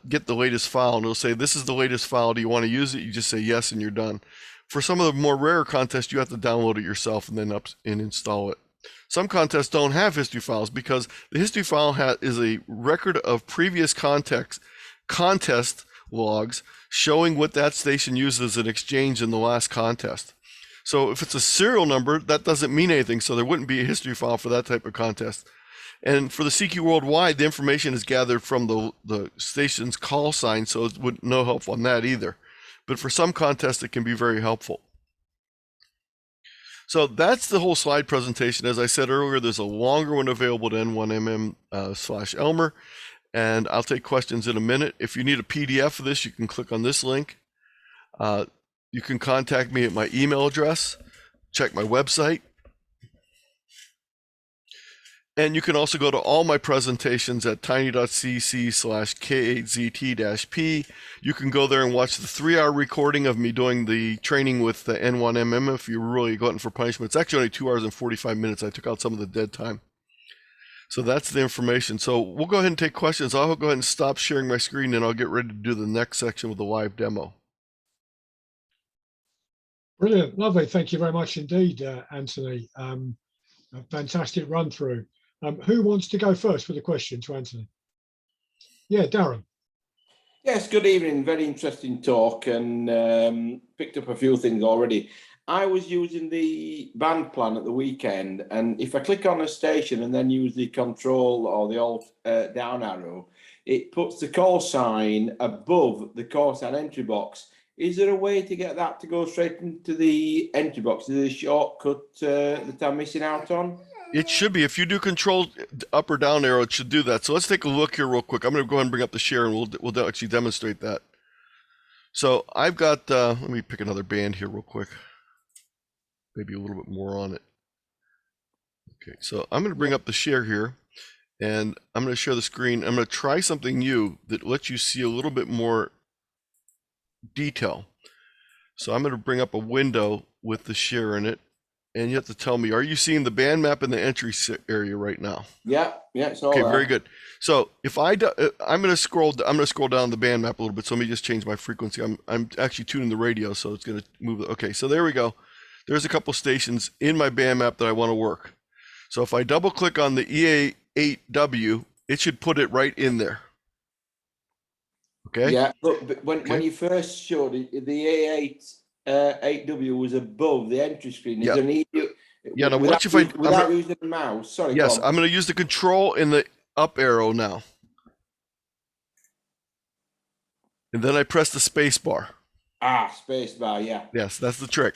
get the latest file, and it'll say, this is the latest file. Do you want to use it? You just say yes, and you're done. For some of the more rare contests, you have to download it yourself and then install it. Some contests don't have history files because the history file is a record of previous contest logs showing what that station used as an exchange in the last contest. So if it's a serial number, that doesn't mean anything, so there wouldn't be a history file for that type of contest. And for the CQ Worldwide, the information is gathered from the station's call sign, so it would no help on that either. But for some contests, it can be very helpful. So that's the whole slide presentation. As I said earlier, there's a longer one available to N1MM/Elmer, and I'll take questions in a minute. If you need a PDF of this, you can click on this link. You can contact me at my email address, check my website, and you can also go to all my presentations at tiny.cc/K8ZT-P. You can go there and watch the 3-hour recording of me doing the training with the N1MM if you're really glutton for punishment. It's actually only 2 hours and 45 minutes. I took out some of the dead time. So that's the information. So we'll go ahead and take questions. I'll go ahead and stop sharing my screen, and I'll get ready to do the next section with the live demo. Brilliant, lovely. Thank you very much indeed, Anthony. A fantastic run through. Who wants to go first with a question to Anthony? Yeah, Darren. Yes, good evening. Very interesting talk, and picked up a few things already. I was using the band plan at the weekend, and if I click on a station and then use the control or the alt down arrow, it puts the call sign above the call sign entry box. Is there a way to get that to go straight into the entry box? Is there a shortcut that I'm missing out on? It should be. If you do control up or down arrow, it should do that. So let's take a look here real quick. I'm going to go ahead and bring up the share, and we'll actually demonstrate that. So I've got, let me pick another band here real quick. Maybe a little bit more on it. Okay, so I'm going to bring up the share here, and I'm going to share the screen. I'm going to try something new that lets you see a little bit more detail. So I'm going to bring up a window with the share in it, and you have to tell me, are you seeing the band map in the entry area right now? Yeah, it's all okay. Right. Very good. So if I'm going to scroll down the band map a little bit. So let me just change my frequency. I'm actually tuning the radio, so it's going to move. Okay, so there we go. There's a couple stations in my band map that I want to work. So if I double click on the EA8W, it should put it right in there. Okay. Yeah, but when you first showed it, the A8W was above the entry screen. Is there an yeah. Now without, watch if without using the mouse. Sorry. Yes, I'm going to use the control in the up arrow now. and then I press the space bar. Ah, space bar, yeah. Yes, that's the trick.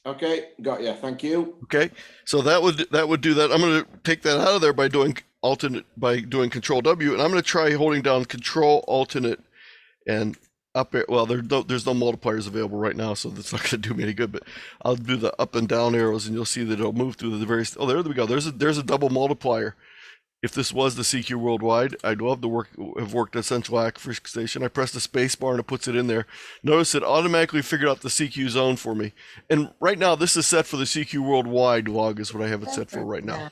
Okay, got you. Thank you. Okay, so that would do that. I'm going to take that out of there by doing Control W, and I'm going to try holding down Control Alternate and up. Well, there's no multipliers available right now, so that's not going to do me any good. But I'll do the up and down arrows, and you'll see that it'll move through the various. Oh, there we go. There's a double multiplier. If this was the CQ Worldwide, I'd love to have worked at Central Accuracy Station. I press the space bar and it puts it in there. Notice it automatically figured out the CQ zone for me. And right now, this is set for the CQ Worldwide log is what I have it set for right now.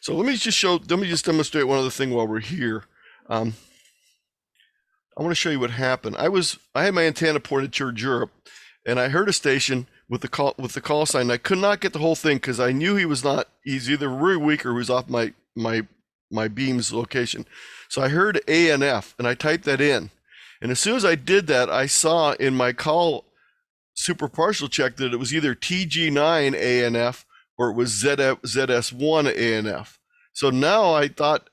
So let me just demonstrate one other thing while we're here. I want to show you what happened. I had my antenna pointed toward Europe, and I heard a station with the call sign. I could not get the whole thing because I knew he's either really weak or he was off my beam's location. So I heard ANF, and I typed that in. And as soon as I did that, I saw in my call super partial check that it was either TG9 ANF or it was ZS1 ANF. So now I thought,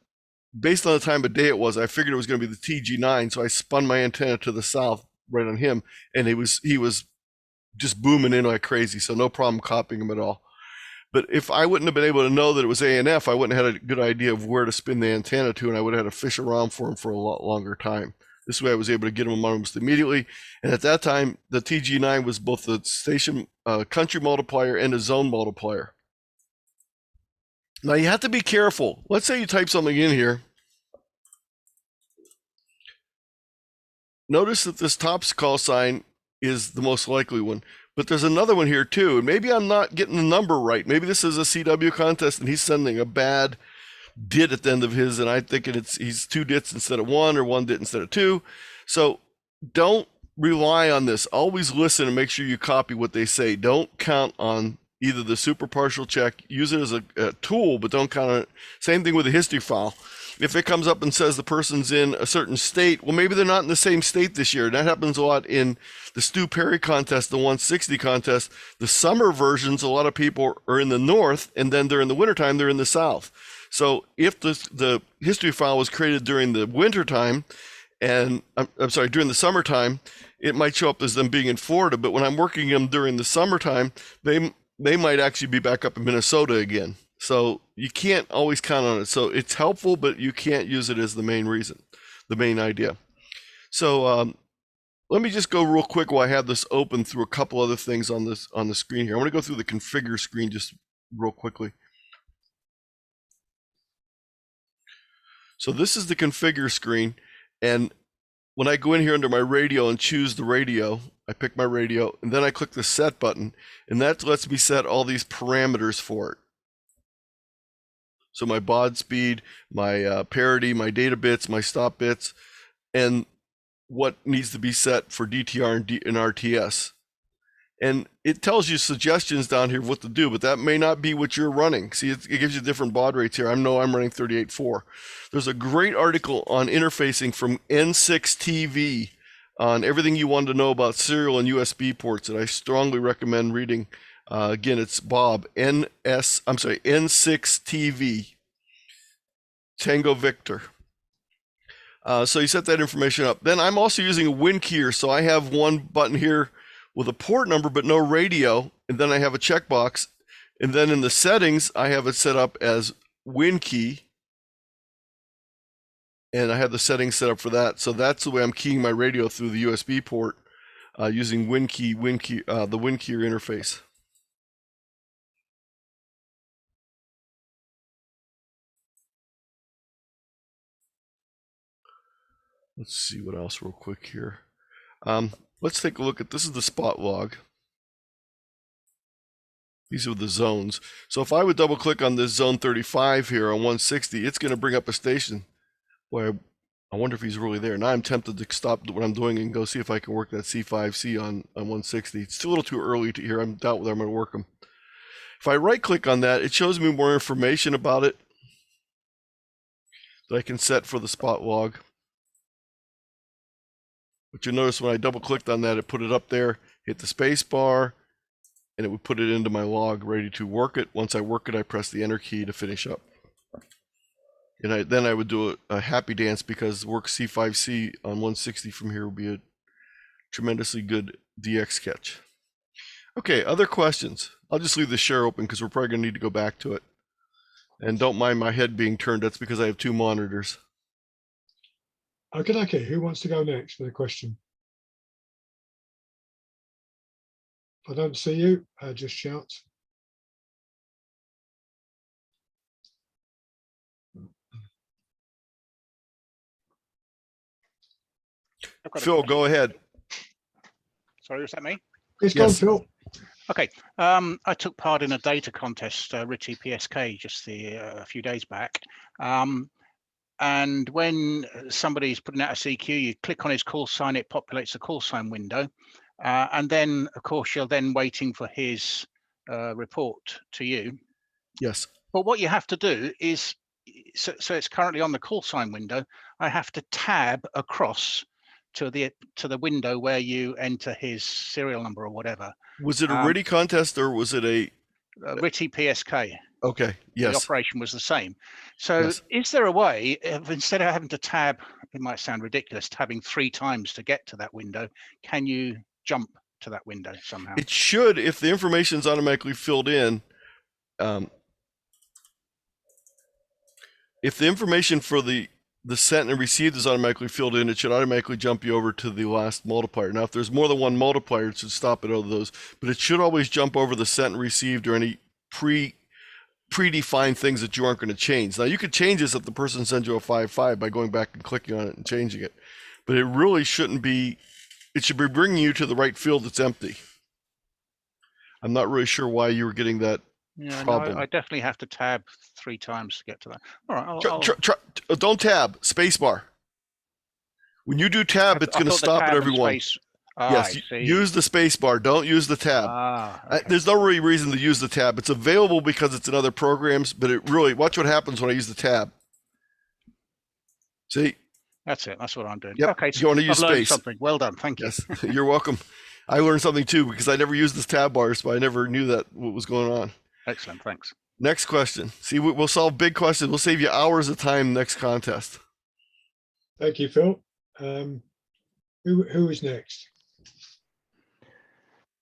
based on the time of day it was, I figured it was going to be the TG9. So I spun my antenna to the south right on him, and he was just booming in like crazy, so no problem copying him at all. But if I wouldn't have been able to know that it was ANF, I wouldn't have had a good idea of where to spin the antenna to, and I would have had to fish around for him for a lot longer time. This way I was able to get him almost immediately. And at that time, the TG9 was both the station country multiplier and a zone multiplier. Now you have to be careful. Let's say you type something in here. Notice that this top call sign is the most likely one, but there's another one here too, and maybe I'm not getting the number right. Maybe this is a CW contest and he's sending a bad dit at the end of his, and I'm thinking he's 2 dits instead of 1 or 1 dit instead of 2. So don't rely on this. Always listen and make sure you copy what they say. Don't count on either the super partial check. Use it as a tool, but don't count on it. Same thing with a history file. If it comes up and says the person's in a certain state, well, maybe they're not in the same state this year. That happens a lot in the Stu Perry contest, the 160 contest. The summer versions, a lot of people are in the north, and then they're in the wintertime, they're in the south. So if the history file was created during the wintertime, and during the summertime, it might show up as them being in Florida. But when I'm working them during the summertime, they might actually be back up in Minnesota again. So you can't always count on it. So it's helpful, but you can't use it as the main reason, the main idea. So let me just go real quick while I have this open through a couple other things on the screen here. I want to go through the configure screen just real quickly. So this is the configure screen, and when I go in here under my radio and choose the radio, I pick my radio, and then I click the set button, and that lets me set all these parameters for it. So my baud speed, my parity, my data bits, my stop bits, and what needs to be set for DTR and RTS. And it tells you suggestions down here of what to do, but that may not be what you're running. See, it gives you different baud rates here. I know I'm running 38.4. There's a great article on interfacing from N6TV on everything you want to know about serial and USB ports that I strongly recommend reading. Again, it's Bob, N6TV, Tango Victor. So you set that information up. Then I'm also using a WinKeyer, so I have one button here with a port number but no radio, and then I have a checkbox, and then in the settings I have it set up as WinKey, and I have the settings set up for that. So that's the way I'm keying my radio through the USB port using WinKey, the WinKeyer interface. Let's see what else real quick here. Let's take a look at, this is the spot log. These are the zones. So if I would double click on this zone 35 here on 160, it's going to bring up a station. Boy, I wonder if he's really there. Now I'm tempted to stop what I'm doing and go see if I can work that C5C on 160. It's a little too early to hear. I doubt whether I'm going to work them. If I right click on that, it shows me more information about it that I can set for the spot log. But you'll notice when I double clicked on that, it put it up there, hit the space bar, and it would put it into my log ready to work it. Once I work it, I press the enter key to finish up. And then I would do a happy dance, because work C5C on 160 from here would be a tremendously good DX catch. Okay, other questions? I'll just leave the share open because we're probably going to need to go back to it. And don't mind my head being turned. That's because I have 2 monitors. Okay. Who wants to go next with a question? If I don't see you, just shout. Phil, go ahead. Sorry, was that me? Please go on, Phil. Okay. I took part in a data contest, RITI PSK, just a few days back. And when somebody's putting out a CQ, you click on his call sign, it populates the call sign window. And then, of course, you're then waiting for his report to you. Yes. But what you have to do is, so it's currently on the call sign window. I have to tab across to the window where you enter his serial number or whatever. Was it a RITI contest, or was it a RITI PSK? Okay. Yes. The operation was the same. So Yes. is there a way of, instead of having to tab, it might sound ridiculous, tabbing 3 times to get to that window, can you jump to that window somehow? It should, if the information is automatically filled in. If the information for the sent and received is automatically filled in, it should automatically jump you over to the last multiplier. Now, if there's more than one multiplier, it should stop at all of those, but it should always jump over the sent and received or any predefined things that you aren't going to change. Now, you could change this if the person sends you a 5.5 by going back and clicking on it and changing it, but it really shouldn't be. It should be bringing you to the right field that's empty. I'm not really sure why you were getting that problem. No, I definitely have to tab 3 times to get to that. All right, don't tab, spacebar. When you do tab, it's going to stop at everyone. Yes, use the spacebar. Don't use the tab. Okay. There's no really reason to use the tab. It's available because it's in other programs, but it really, watch what happens when I use the tab. See? That's it. That's what I'm doing. Yep. Okay, so You want to use I've learned space. something. Well done. Thank you. Yes, you're welcome. I learned something too, because I never used this tab bar, so I never knew what was going on. Excellent. Thanks. Next question. See, we'll solve big questions. We'll save you hours of time next contest. Thank you, Phil. Who is next?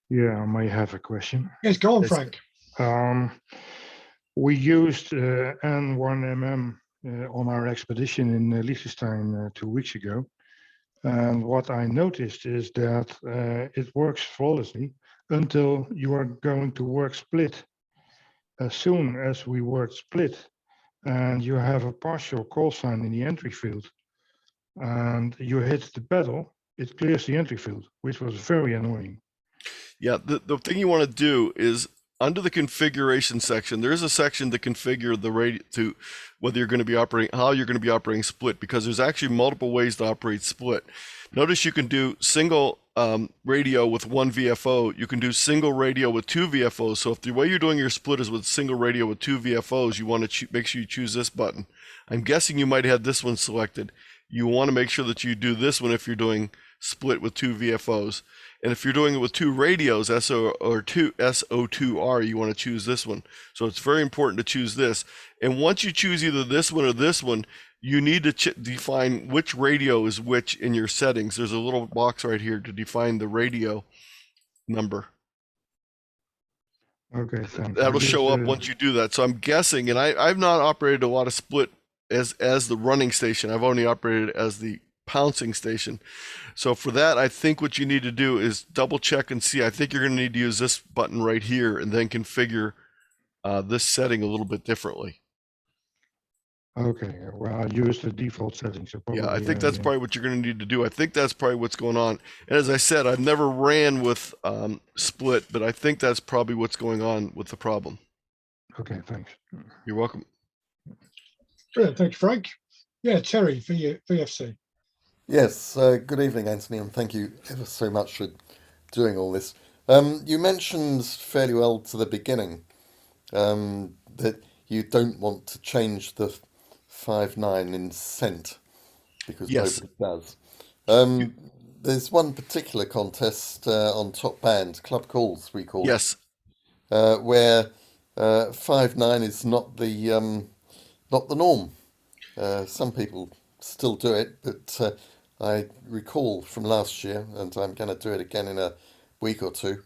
Yeah, I may have a question. Yes, go on, Frank. We used N1MM on our expedition in Liechtenstein 2 weeks ago. And what I noticed is that it works flawlessly until you are going to work split. As soon as we work split and you have a partial call sign in the entry field and you hit the pedal, it clears the entry field, which was very annoying. Yeah, the thing you want to do is under the configuration section, there's a section to configure the radio to whether you're going to be operating, how you're going to be operating split, because there's actually multiple ways to operate split. Notice you can do single radio with 1 VFO. You can do single radio with 2 VFOs. So if the way you're doing your split is with single radio with 2 VFOs, you want to make sure you choose this button. I'm guessing you might have this one selected. You want to make sure that you do this one if you're doing split with 2 VFOs. And if you're doing it with 2 radios, SO2R, you want to choose this one. So it's very important to choose this. And once you choose either this one or this one, you need to define which radio is which in your settings. There's a little box right here to define the radio number. Okay, thanks. That'll show up once you do that. So I'm guessing, and I've not operated a lot of split as the running station. I've only operated as the pouncing station. So for that, I think what you need to do is double check and see. I think you're going to need to use this button right here and then configure this setting a little bit differently. Okay, well, I used the default settings. So probably, yeah, I think that's probably what you're going to need to do. I think that's probably what's going on. And as I said, I've never ran with split, but I think that's probably what's going on with the problem. Okay, thanks. You're welcome. Brilliant, thank you, Frank. Yeah, Terry, VFC. Yes, good evening, Anthony, and thank you ever so much for doing all this. You mentioned fairly well to the beginning that you don't want to change the 5.9 in cent because yes. nobody does. There's one particular contest on top band, club calls we call yes. it, where 5.9 is not the norm. Some people still do it, but I recall from last year, and I'm going to do it again in a week or two,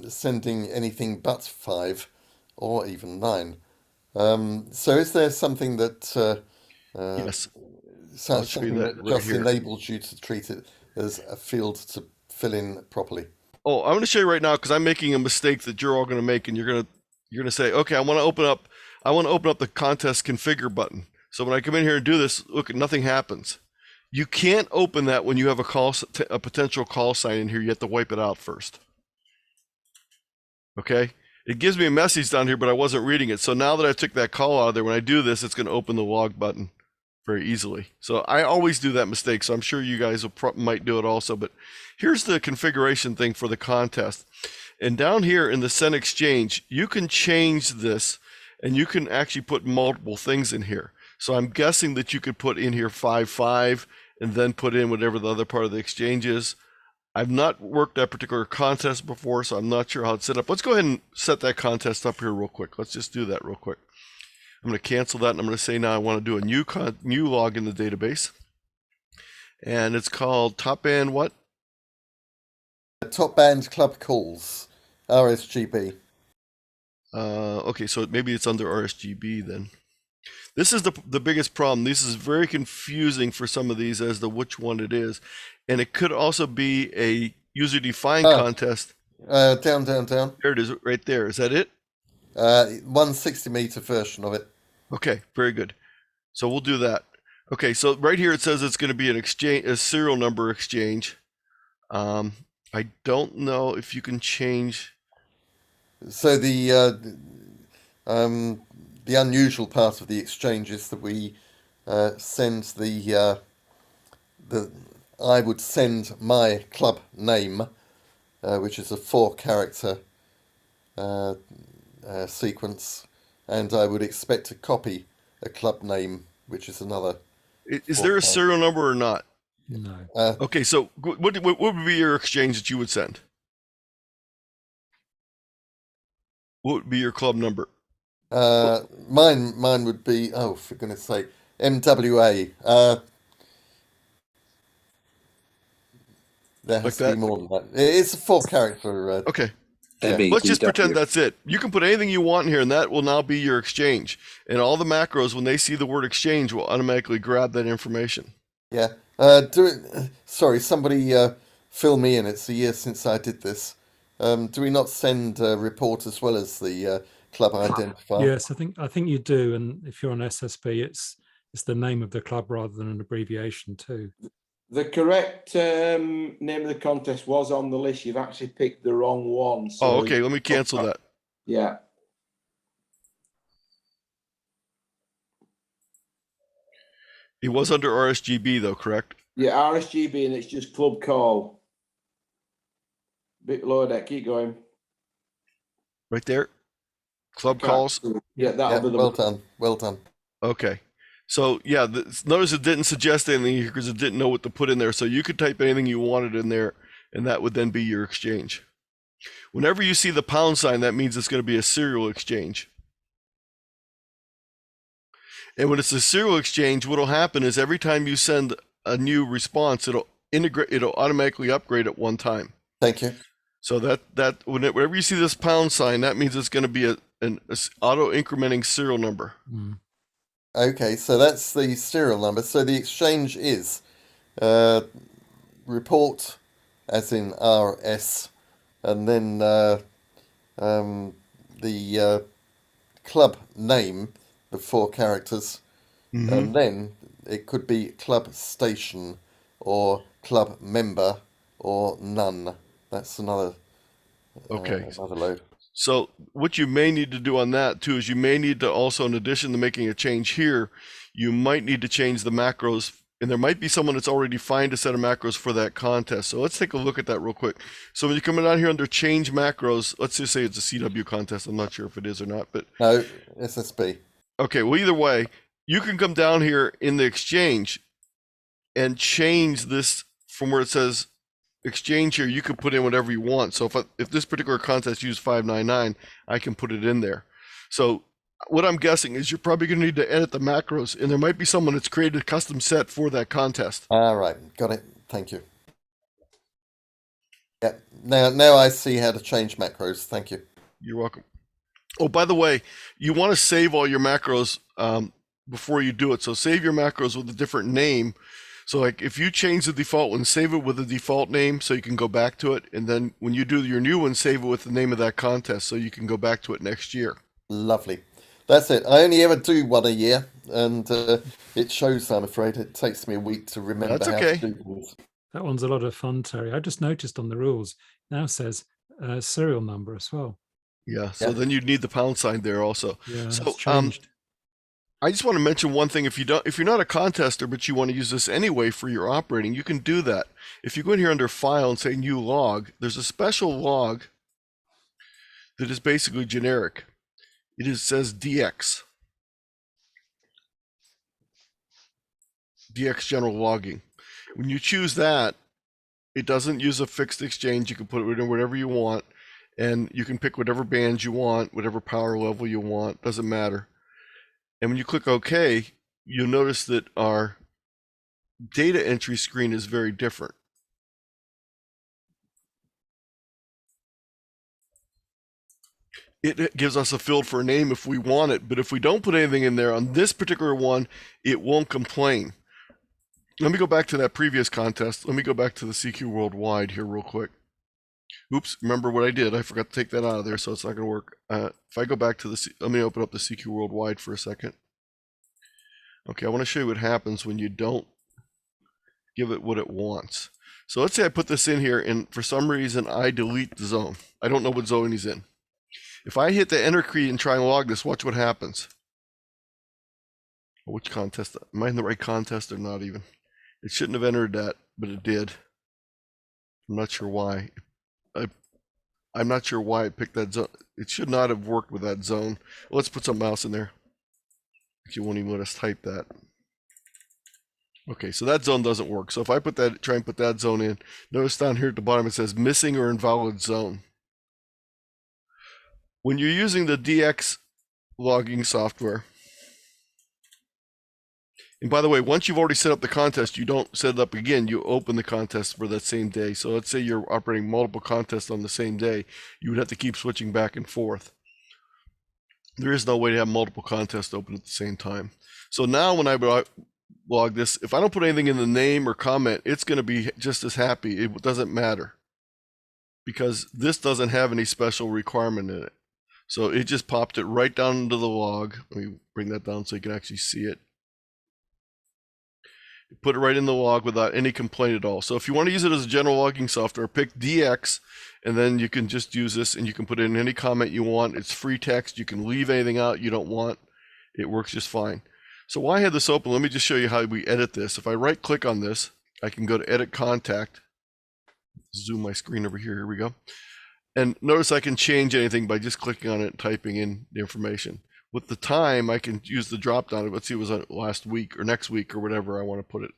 sending anything but 5 or even 9. So is there something that Yes, so I'll show you something that that right just here. enables you to treat it as a field to fill in properly? Oh, I'm going to show you right now because I'm making a mistake that you're all going to make, and you're going to say, okay, I want to open up the contest configure button. So when I come in here and do this, look, nothing happens. You can't open that when you have a potential call sign in here. You have to wipe it out first. Okay, it gives me a message down here, but I wasn't reading it. So now that I took that call out of there, when I do this, it's going to open the log button very easily. So I always do that mistake. So I'm sure you guys might do it also. But here's the configuration thing for the contest. And down here in the send exchange, you can change this, and you can actually put multiple things in here. So I'm guessing that you could put in here 5.5 and then put in whatever the other part of the exchange is. I've not worked that particular contest before, so I'm not sure how it's set up. Let's go ahead and set that contest up here real quick. Let's just do that real quick. I'm going to cancel that, and I'm going to say now I want to do a new log in the database. And it's called top band what? Top band club calls, RSGB. Okay, so maybe it's under RSGB then. This is the biggest problem. This is very confusing for some of these as to which one it is. And it could also be a user-defined contest. Down. There it is, right there. Is that it? 160-meter version of it. Okay, very good. So we'll do that. Okay, so right here it says it's going to be a serial number exchange. I don't know if you can change. So the unusual part of the exchange is that we send I would send my club name, which is a 4-character sequence, and I would expect to copy a club name, which is another. Is there a serial number or not? No. Okay, so what would be your exchange that you would send? What would be your club number? Mine would be, oh, for goodness sake, MWA. There has to be more than that. It's a 4-character. Okay. Yeah. Let's just pretend that's it. You can put anything you want in here, and that will now be your exchange. And all the macros, when they see the word exchange, will automatically grab that information. Yeah. Sorry, somebody fill me in. It's a year since I did this. Do we not send a report as well as the club identifier? Yes, I think you do. And if you're on SSB, it's the name of the club rather than an abbreviation too. The correct name of the contest was on the list. You've actually picked the wrong one. So okay. Let me cancel that. Yeah. It was under RSGB though, correct? Yeah, RSGB, and it's just club call. Bit lower there. Keep going. Right there. Club calls. Yeah, that'll be the well done. Well done. Okay. So yeah, notice it didn't suggest anything here because it didn't know what to put in there. So you could type anything you wanted in there, and that would then be your exchange. Whenever you see the pound sign, that means it's going to be a serial exchange. And when it's a serial exchange, what will happen is every time you send a new response, it'll automatically upgrade at one time. Thank you. So whenever you see this pound sign, that means it's going to be an auto incrementing serial number. Mm. Okay, so that's the serial number. So the exchange is report, as in RS, and then the club name, the 4 characters, and then it could be club station or club member or none. That's another another load. So what you may need to do on that too is you may need to also, in addition to making a change here, you might need to change the macros, and there might be someone that's already defined a set of macros for that contest. So let's take a look at that real quick. So when you come down here under change macros, let's just say it's a CW contest. I'm not sure if it is or not, but no, SSB. Okay, well either way, you can come down here in the exchange and change this from where it says exchange here. You can put in whatever you want. So if this particular contest used 599, I can put it in there. So what I'm guessing is you're probably going to need to edit the macros, and there might be someone that's created a custom set for that contest. All right, got it. Thank you. Yeah, now I see how to change macros. Thank you. You're welcome. Oh, by the way, you want to save all your macros before you do it. So save your macros with a different name. So like if you change the default one, save it with a default name so you can go back to it. And then when you do your new one, save it with the name of that contest so you can go back to it next year. Lovely. That's it. I only ever do one a year, and it shows, I'm afraid. It takes me a week to remember That's how okay. to do things. That one's a lot of fun, Terry. I just noticed on the rules now says serial number as well. Yeah. So Yeah. then you'd need the pound sign there also. Yeah, So it's changed. I just want to mention one thing. If you're not a contester, but you want to use this anyway for your operating, you can do that. If you go in here under File and say New Log, there's a special log that is basically generic. Says DX. DX General Logging. When you choose that, it doesn't use a fixed exchange. You can put it in whatever you want, and you can pick whatever bands you want, whatever power level you want, doesn't matter. And when you click OK, you'll notice that our data entry screen is very different. It gives us a field for a name if we want it, but if we don't put anything in there on this particular one, it won't complain. Let me go back to that previous contest. Let me go back to the CQ Worldwide here real quick. Oops, remember what I did. I forgot to take that out of there, so it's not going to work. If I go back to let me open up the CQ Worldwide for a second. Okay, I want to show you what happens when you don't give it what it wants. So let's say I put this in here, and for some reason I delete the zone. I don't know what zone he's in. If I hit the enter key and try and log this, watch what happens. Which contest? Am I in the right contest or not even? It shouldn't have entered that, but it did. I'm not sure why. I'm not sure why it picked that zone. It should not have worked with that zone. Let's put something else in there. You won't even let us type that. Okay, so that zone doesn't work. So if I try and put that zone in, notice down here at the bottom it says missing or invalid zone. When you're using the DX logging software, and by the way, once you've already set up the contest, you don't set it up again. You open the contest for that same day. So let's say you're operating multiple contests on the same day. You would have to keep switching back and forth. There is no way to have multiple contests open at the same time. So now when I log this, if I don't put anything in the name or comment, it's going to be just as happy. It doesn't matter because this doesn't have any special requirement in it. So it just popped it right down into the log. Let me bring that down so you can actually see it. Put it right in the log without any complaint at all. So if you want to use it as a general logging software, pick DX, and then you can just use this and you can put in any comment you want. It's free text. You can leave anything out you don't want. It works just fine. So while I had this open, let me just show you how we edit this. If I right click on this, I can go to edit contact. Zoom my screen over here. Here we go. And notice I can change anything by just clicking on it and typing in the information. With the time, I can use the drop down. Let's see, it was last week or next week or whatever I want to put it.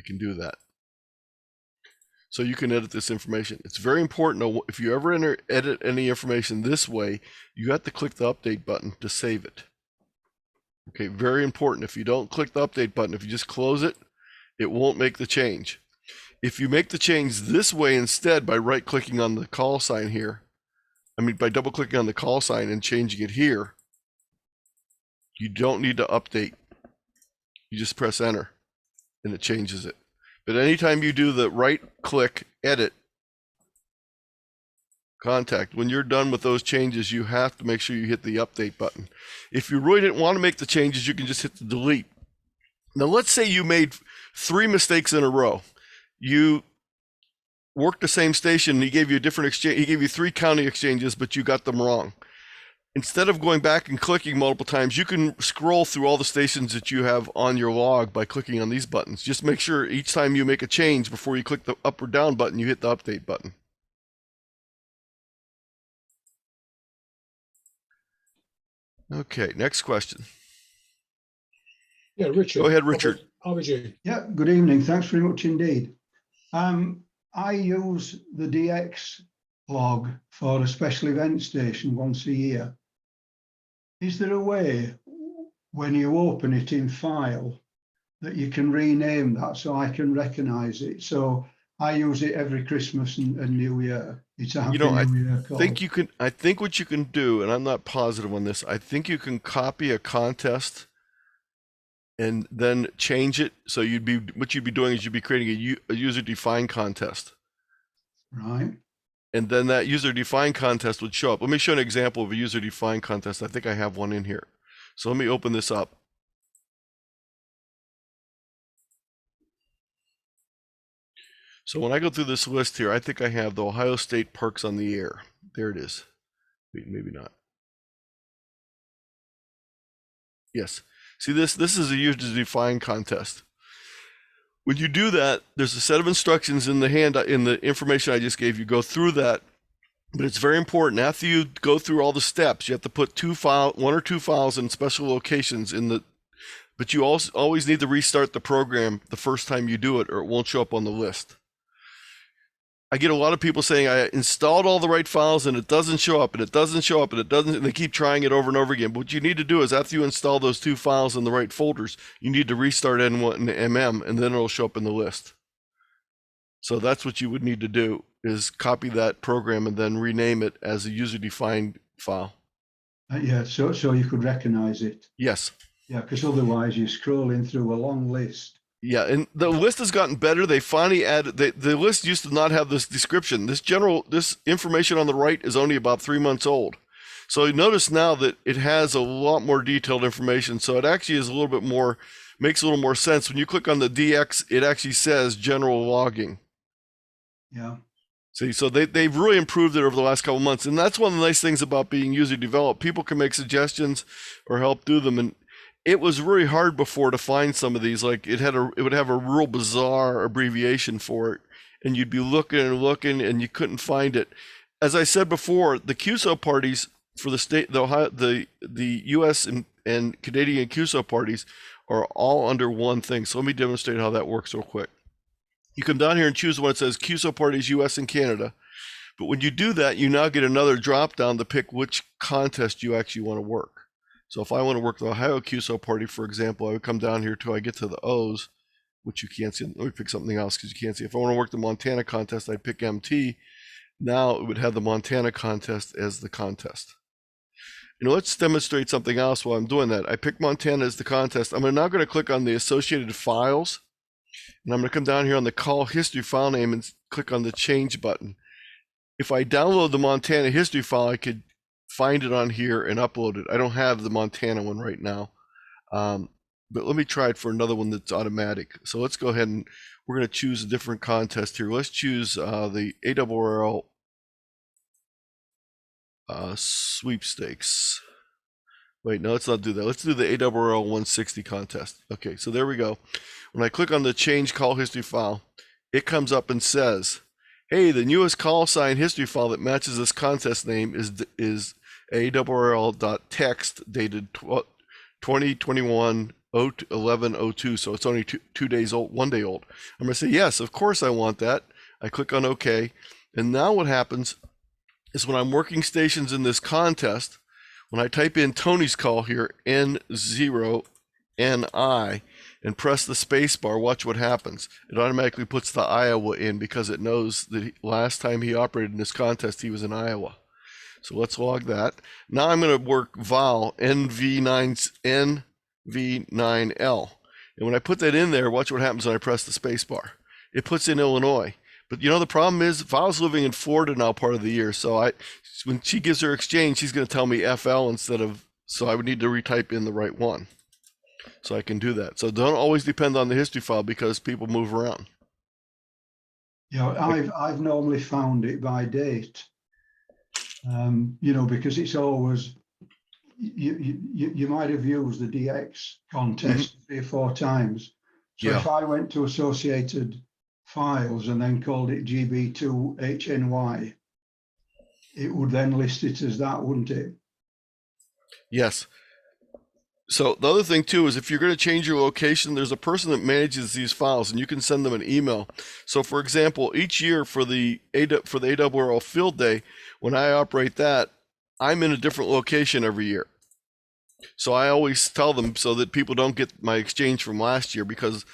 I can do that. So you can edit this information. It's very important. If you ever edit any information this way, you have to click the update button to save it. Okay, very important. If you don't click the update button, if you just close it, it won't make the change. If you make the change this way instead by right clicking on the call sign here, by double clicking on the call sign and changing it here, you don't need to update. You just press enter and it changes it. But anytime you do the right click, edit, contact, when you're done with those changes, you have to make sure you hit the update button. If you really didn't want to make the changes, you can just hit the delete. Now let's say you made 3 mistakes in a row. You worked the same station and he gave you a different exchange. He gave you 3 county exchanges, but you got them wrong. Instead of going back and clicking multiple times, you can scroll through all the stations that you have on your log by clicking on these buttons. Just make sure each time you make a change before you click the up or down button, you hit the update button. Okay, next question. Yeah, Richard. Go ahead, Richard. RBG. Yeah, good evening. Thanks very much indeed. I use the DX log for a special event station once a year. Is there a way when you open it in file that you can rename that so I can recognize it? So I use it every Christmas and New Year. It's a Happy New Year call. I think what you can do, and I'm not positive on this, I think you can copy a contest and then change it. So what you'd be doing is you'd be creating a user-defined contest. Right. And then that user-defined contest would show up. Let me show an example of a user-defined contest. I think I have one in here. So let me open this up. So when I go through this list here, I think I have the Ohio State Parks on the Air. There it is. Wait, maybe not. Yes. See, this is a user-defined contest. When you do that, there's a set of instructions in the information I just gave you. Go through that, but it's very important. After you go through all the steps, you have to put one or two files in special locations but you also always need to restart the program the first time you do it, or it won't show up on the list. I get a lot of people saying I installed all the right files and it doesn't show up, and it doesn't show up, and it doesn't, and they keep trying it over and over again. But what you need to do is after you install those two files in the right folders, you need to restart N1MM, and then it'll show up in the list. So that's what you would need to do, is copy that program and then rename it as a user-defined file. Yeah, so you could recognize it. Yes. Yeah, because otherwise you're scrolling through a long list. Yeah, and the list has gotten better. They finally added, the list used to not have this description. This information on the right is only about 3 months old. So you notice now that it has a lot more detailed information. So it actually is a little bit more, makes a little more sense. When you click on the DX, it actually says general logging. Yeah. See, so they've really improved it over the last couple of months. And that's one of the nice things about being user developed. People can make suggestions or help do them. And it was really hard before to find some of these. Like it would have a real bizarre abbreviation for it, and you'd be looking and looking, and you couldn't find it. As I said before, the QSO parties for the state, the U.S. and Canadian QSO parties are all under one thing. So let me demonstrate how that works real quick. You come down here and choose one that says QSO parties U.S. and Canada. But when you do that, you now get another drop down to pick which contest you actually want to work. So if I want to work the Ohio QSO party, for example, I would come down here till I get to the O's, which you can't see. Let me pick something else because you can't see. If I want to work the Montana contest, I'd pick MT. Now it would have the Montana contest as the contest. Let's demonstrate something else while I'm doing that. I pick Montana as the contest. I'm now going to click on the associated files, and I'm going to come down here on the call history file name and click on the change button. If I download the Montana history file, I could find it on here and upload it. I don't have the Montana one right now, but let me try it for another one that's automatic. So let's go ahead and we're going to choose a different contest here. Let's choose the ARRL sweepstakes. Wait, no, let's not do that. Let's do the ARRL 160 contest. Okay, so there we go. When I click on the change call history file, it comes up and says, hey, the newest call sign history file that matches this contest name is ARRL.text dated 2021-11-02. So it's only 2 days old, 1 day old. I'm going to say, yes, of course I want that. I click on OK. And now what happens is when I'm working stations in this contest, when I type in Tony's call here, N0NI, and press the space bar, watch what happens. It automatically puts the Iowa in because it knows that last time he operated in this contest, he was in Iowa. So let's log that. Now I'm going to work Val NV9L. And when I put that in there, watch what happens when I press the space bar. It puts in Illinois. But the problem is Val's living in Florida now part of the year. So when she gives her exchange, she's going to tell me FL instead of, so I would need to retype in the right one. So I can do that. So don't always depend on the history file because people move around. Yeah, I've normally found it by date. Because it's always you might have used the DX contest 3 or 4 times. So if I went to associated files and then called it GB2HNY, it would then list it as that, wouldn't it? Yes. So the other thing too is if you're going to change your location, there's a person that manages these files and you can send them an email. So for example, each year for the ARRL field day, when I operate that, I'm in a different location every year. So I always tell them so that people don't get my exchange from last year, because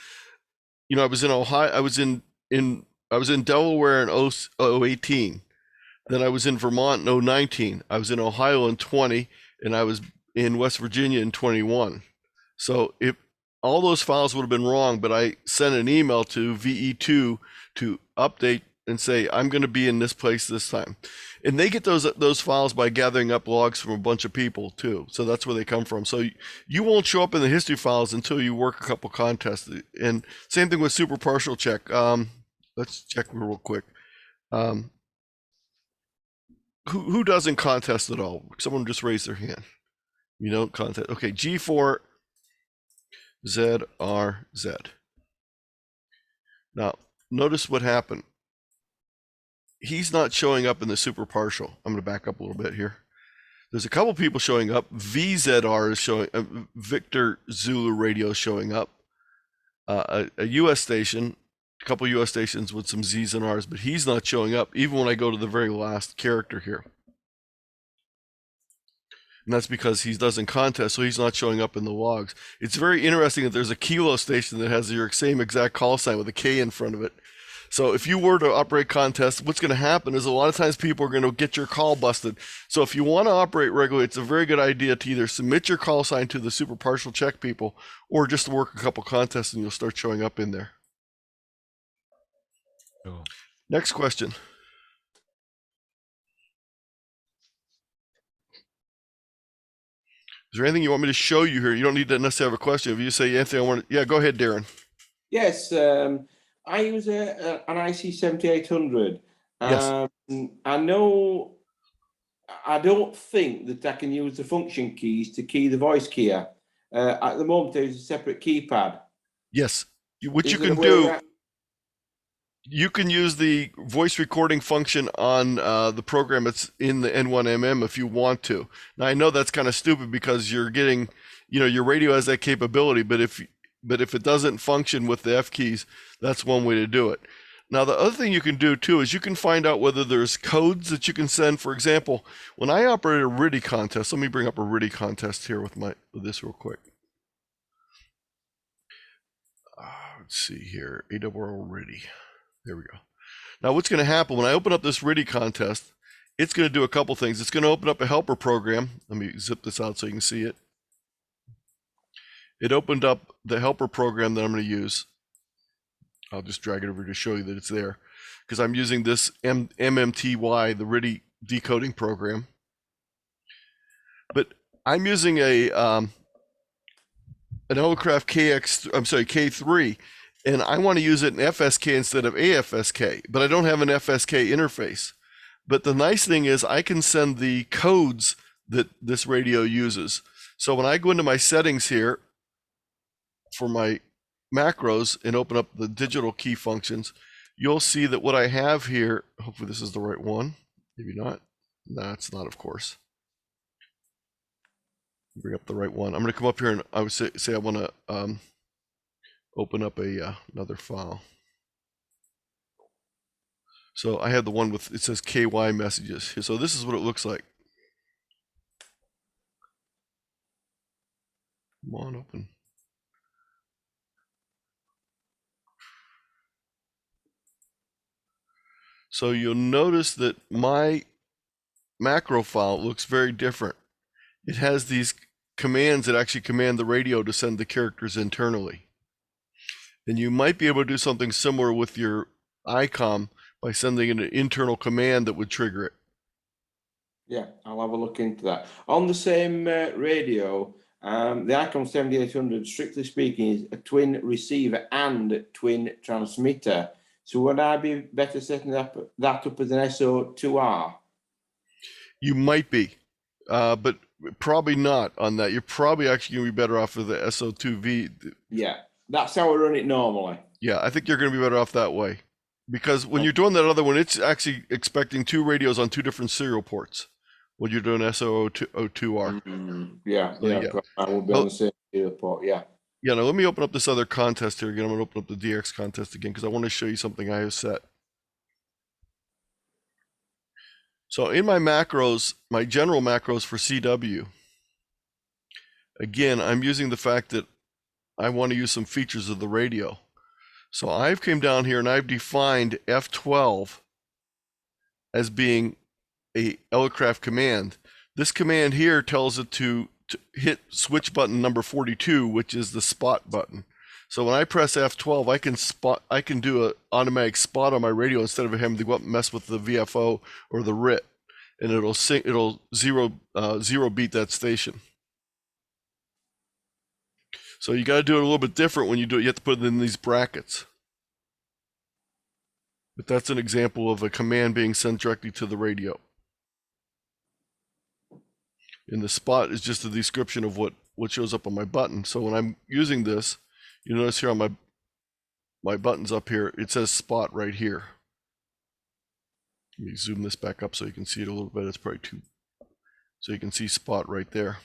I was in Ohio, I was in Delaware in 2018. Then I was in Vermont in 2019. I was in Ohio in 20, and I was in West Virginia in 21. So if all those files would have been wrong, but I sent an email to VE2 to update and say, I'm going to be in this place this time. And they get those files by gathering up logs from a bunch of people too. So that's where they come from. So you won't show up in the history files until you work a couple contests. And same thing with super partial check. Let's check real quick. Who doesn't contest at all? Someone just raise their hand. You don't contest. Okay, G4ZRZ. Now, notice what happened. He's not showing up in the super partial. I'm going to back up a little bit here. There's a couple people showing up. VZR is showing, Victor Zulu radio is showing up. A US station, a couple US stations with some Z's and R's, but he's not showing up even when I go to the very last character here. And that's because he doesn't contest, so he's not showing up in the logs. It's very interesting that there's a kilo station that has your same exact call sign with a K in front of it. So if you were to operate contests, what's going to happen is a lot of times people are going to get your call busted. So if you want to operate regularly, it's a very good idea to either submit your call sign to the super partial check people, or just to work a couple contests and you'll start showing up in there. Sure. Next question. Is there anything you want me to show you here? You don't need to necessarily have a question. If you say anything I want to, yeah, go ahead, Darren. Yes, I use an IC 7800. Yes. I know, I don't think that I can use the function keys to key the voice keyer. At the moment, there's a separate keypad. Yes. What Is you there a can way do, that- you can use the voice recording function on the program that's in the N1MM if you want to. Now, I know that's kind of stupid because you're getting, your radio has that capability, but if it doesn't function with the F keys, that's one way to do it. Now, the other thing you can do too is you can find out whether there's codes that you can send. For example, when I operate a RTTY contest, let me bring up a RTTY contest here with this real quick. Let's see here, AWR RTTY. There we go. Now, what's going to happen when I open up this RTTY contest? It's going to do a couple things. It's going to open up a helper program. Let me zip this out so you can see it. It opened up the helper program that I'm going to use. I'll just drag it over to show you that it's there, because I'm using this MMTY, the RTTY decoding program. But I'm using an Elecraft K3, and I want to use it in FSK instead of AFSK, but I don't have an FSK interface. But the nice thing is I can send the codes that this radio uses. So when I go into my settings here for my macros and open up the digital key functions, you'll see that what I have here, hopefully this is the right one, maybe not. No, it's not, of course. Bring up the right one. I'm going to come up here and I would say I want to open up another file. So I had the one with, it says KY messages. So this is what it looks like. Come on, open. So you'll notice that my macro file looks very different. It has these commands that actually command the radio to send the characters internally. And you might be able to do something similar with your ICOM by sending an internal command that would trigger it. Yeah, I'll have a look into that. On the same radio, the ICOM 7800, strictly speaking, is a twin receiver and twin transmitter. So would I be better setting that up as an SO2R? You might be, but probably not on that. You're probably actually going to be better off with the SO2V. Yeah, that's how I run it normally. Yeah, I think you're going to be better off that way. Because when you're doing that other one, it's actually expecting two radios on two different serial ports when you're doing SO2R. Yeah, So, yeah, I will be on the same serial port, yeah. Yeah, now let me open up this other contest here again. I'm going to open up the DX contest again because I want to show you something I have set. So in my macros, my general macros for CW, Again, I'm using the fact that I want to use some features of the radio. So I've came down here and I've defined F12 as being a aircraft command. This command here tells it to hit switch button number 42, which is the spot button. So when I press F12, I can do an automatic spot on my radio instead of having to go up and mess with the VFO or the RIT, and it'll zero beat that station. So you got to do it a little bit different when you do it. You have to put it in these brackets. But that's an example of a command being sent directly to the radio. And the spot is just a description of what shows up on my button. So when I'm using this, you notice here on my buttons up here, it says spot right here. Let me zoom this back up so you can see it a little bit. It's probably too. So you can see spot right there.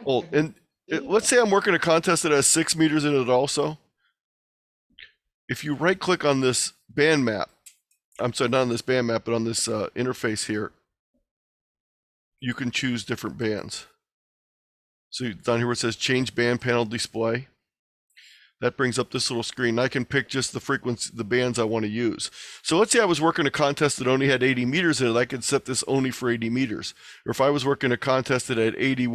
Oh, and let's say I'm working a contest that has 6 meters in it also. If you right click on this band map, I'm sorry, not on this band map, but on this interface here, you can choose different bands. So down here where it says change band panel display, that brings up this little screen. I can pick just the frequency, the bands I want to use. So let's say I was working a contest that only had 80 meters in it, I could set this only for 80 meters. Or if I was working a contest that had 80,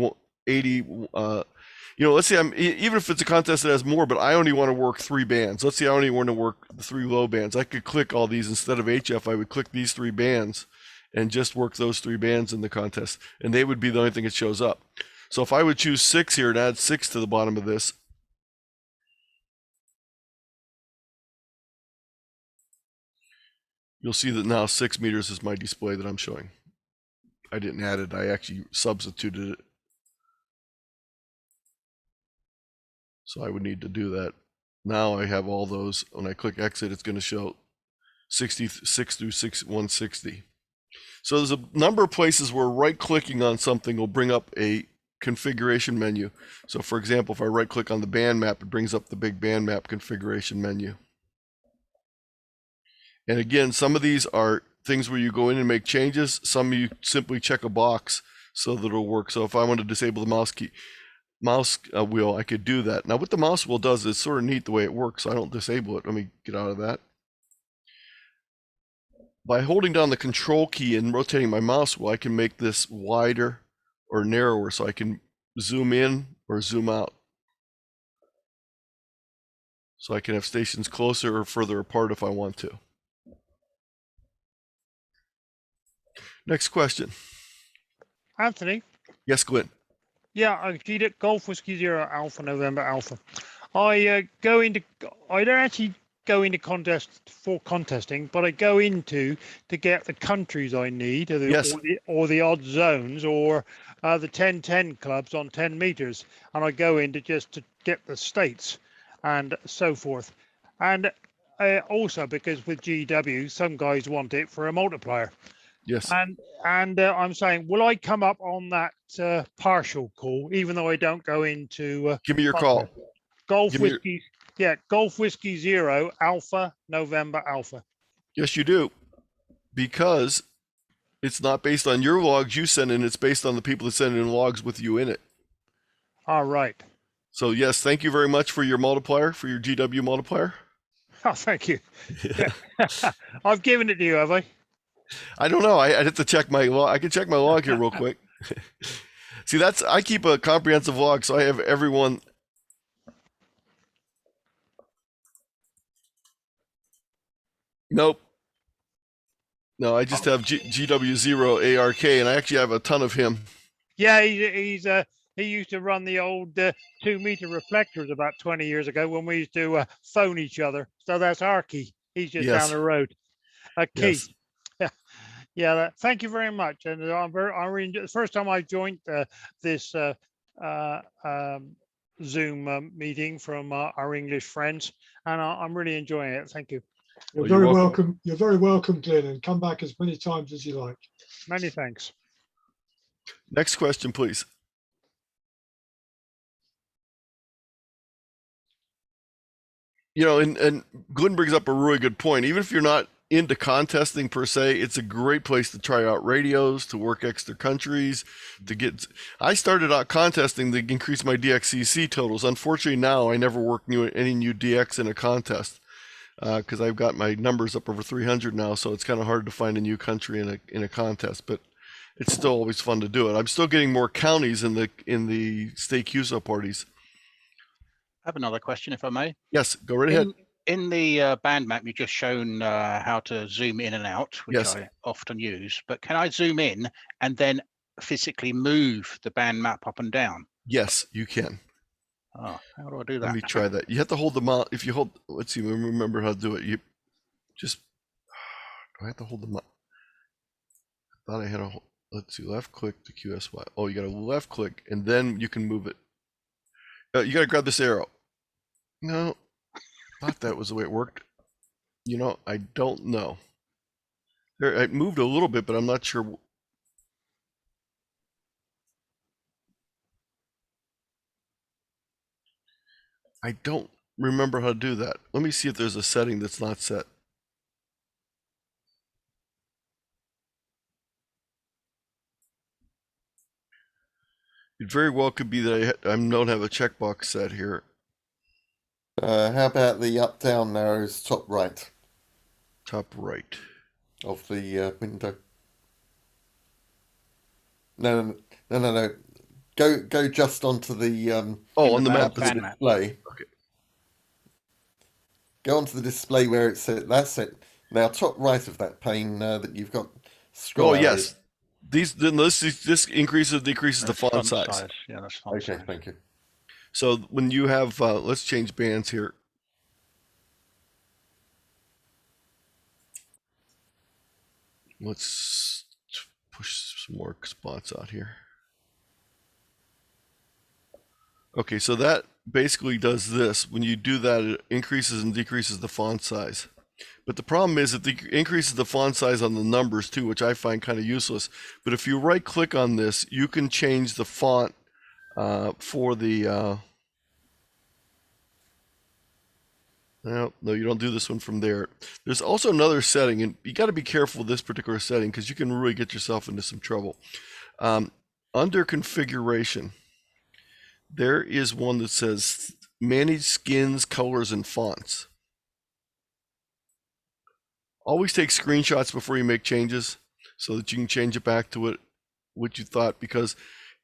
let's say even if it's a contest that has more, but I only want to work 3 bands. Let's say I only want to work the 3 low bands. I could click all these instead of HF. I would click these 3 bands and just work those 3 bands in the contest, and they would be the only thing that shows up. So if I would choose 6 here and add 6 to the bottom of this, you'll see that now 6 meters is my display that I'm showing. I didn't add it, I actually substituted it. So I would need to do that. Now I have all those. When I click exit, it's going to show 66 through 160. So there's a number of places where right clicking on something will bring up a configuration menu. So for example, if I right click on the band map, it brings up the big band map configuration menu. And again, some of these are things where you go in and make changes. Some you simply check a box so that it'll work. So if I want to disable the mouse wheel, I could do that. Now what the mouse wheel does is sort of neat the way it works, so I don't disable it. Let me get out of that. By holding down the control key and rotating my mouse wheel, I can make this wider or narrower, so I can zoom in or zoom out. So I can have stations closer or further apart if I want to. Next question. Anthony? Yes, Glenn. Yeah, I read it. Golf Whiskey Zero Alpha November Alpha. I don't actually go into contesting, but I go into to get the countries I need, or the odd zones, or the 10-10 clubs on 10 meters, and I go into just to get the states and so forth. And also because with GW, some guys want it for a multiplier. Yes. And I'm saying, will I come up on that partial call, even though I don't go into? Give me your call. Golf Whiskey, Golf Whiskey Zero Alpha November Alpha. Yes, you do, because it's not based on your logs you send in. It's based on the people that send in logs with you in it. All right. So yes, thank you very much for your multiplier, for your GW multiplier. Oh, thank you. I've given it to you, have I? I don't know. I'd have to check my log. I can check my log here real quick. See, I keep a comprehensive log, so I have everyone. Nope. No, I just have GW0 ARK, and I actually have a ton of him. Yeah, he used to run the old 2-meter reflectors about 20 years ago when we used to phone each other. So that's Arky. He's just down the road. Keith. Yes. Yeah. Thank you very much. And the first time I joined this Zoom meeting from our English friends, and I'm really enjoying it. Thank you. You're very welcome. You're very welcome, Glenn, and come back as many times as you like. Many thanks. Next question, please. You know, and Glenn brings up a really good point. Even if you're not into contesting per se, it's a great place to try out radios, to work extra countries, to get. I started out contesting to increase my DXCC totals. Unfortunately, now I never work any new DX in a contest because I've got my numbers up over 300 now, so it's kind of hard to find a new country in a contest. But it's still always fun to do it. I'm still getting more counties in the state QSO parties. I have another question, if I may. Yes, go right ahead. In the band map, you've just shown how to zoom in and out, which Yes. I often use. But can I zoom in and then physically move the band map up and down? Yes, you can. Oh, how do I do that? Let me try that. You have to hold the mouse. If you hold, let's see, remember how to do it. You just, do I have to hold the mouse? I thought I had a, let's see, left click to QSY. Oh, you got to left click and then you can move it. You got to grab this arrow. No, thought that was the way it worked. You know, I don't know. There, it moved a little bit, but I'm not sure. I don't remember how to do that. Let me see if there's a setting that's not set. It very well could be that I don't have a checkbox set here. How about the up-down arrows top right Top right. of the window? No. Go just onto the On the map. band map. display. Okay. Go onto the display where it's at. That's it. Now, top right of that pane that you've got. Scroll Oh, arrows. yes. This increases, decreases the font size. Yeah, that's font Okay, size. thank you. So when you have, let's change bands here. Let's push some more spots out here. Okay, so that basically does this. When you do that, it increases and decreases the font size. But the problem is it increases the font size on the numbers too, which I find kind of useless. But if you right click on this, you can change the font for the no, you don't do this one from there. There's also another setting, and you got to be careful with this particular setting because you can really get yourself into some trouble. Under configuration, there is one that says manage skins, colors, and fonts. Always take screenshots before you make changes so that you can change it back to what you thought, because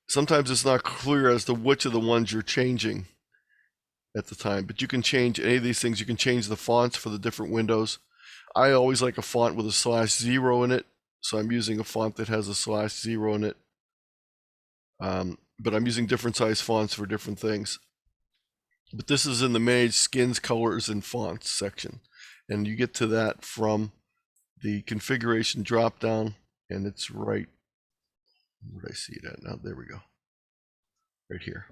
sometimes it's not clear as to which of the ones you're changing at the time. But you can change any of these things. You can change the fonts for the different windows. I always like a font with a /0 in it, so I'm using a font that has a /0 in it. But I'm using different size fonts for different things. But this is in the manage skins, colors, and fonts section. And you get to that from the configuration drop down, and it's right, where did I see it at now? There we go. Right here.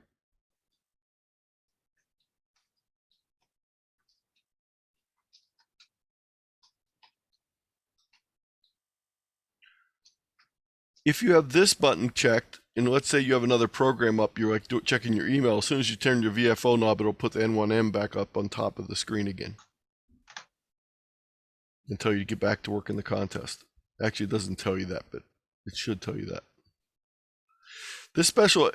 If you have this button checked, and let's say you have another program up, you're like checking your email, as soon as you turn your VFO knob, it'll put the N1M back up on top of the screen again until you get back to work in the contest. Actually, it doesn't tell you that, but it should tell you that. This special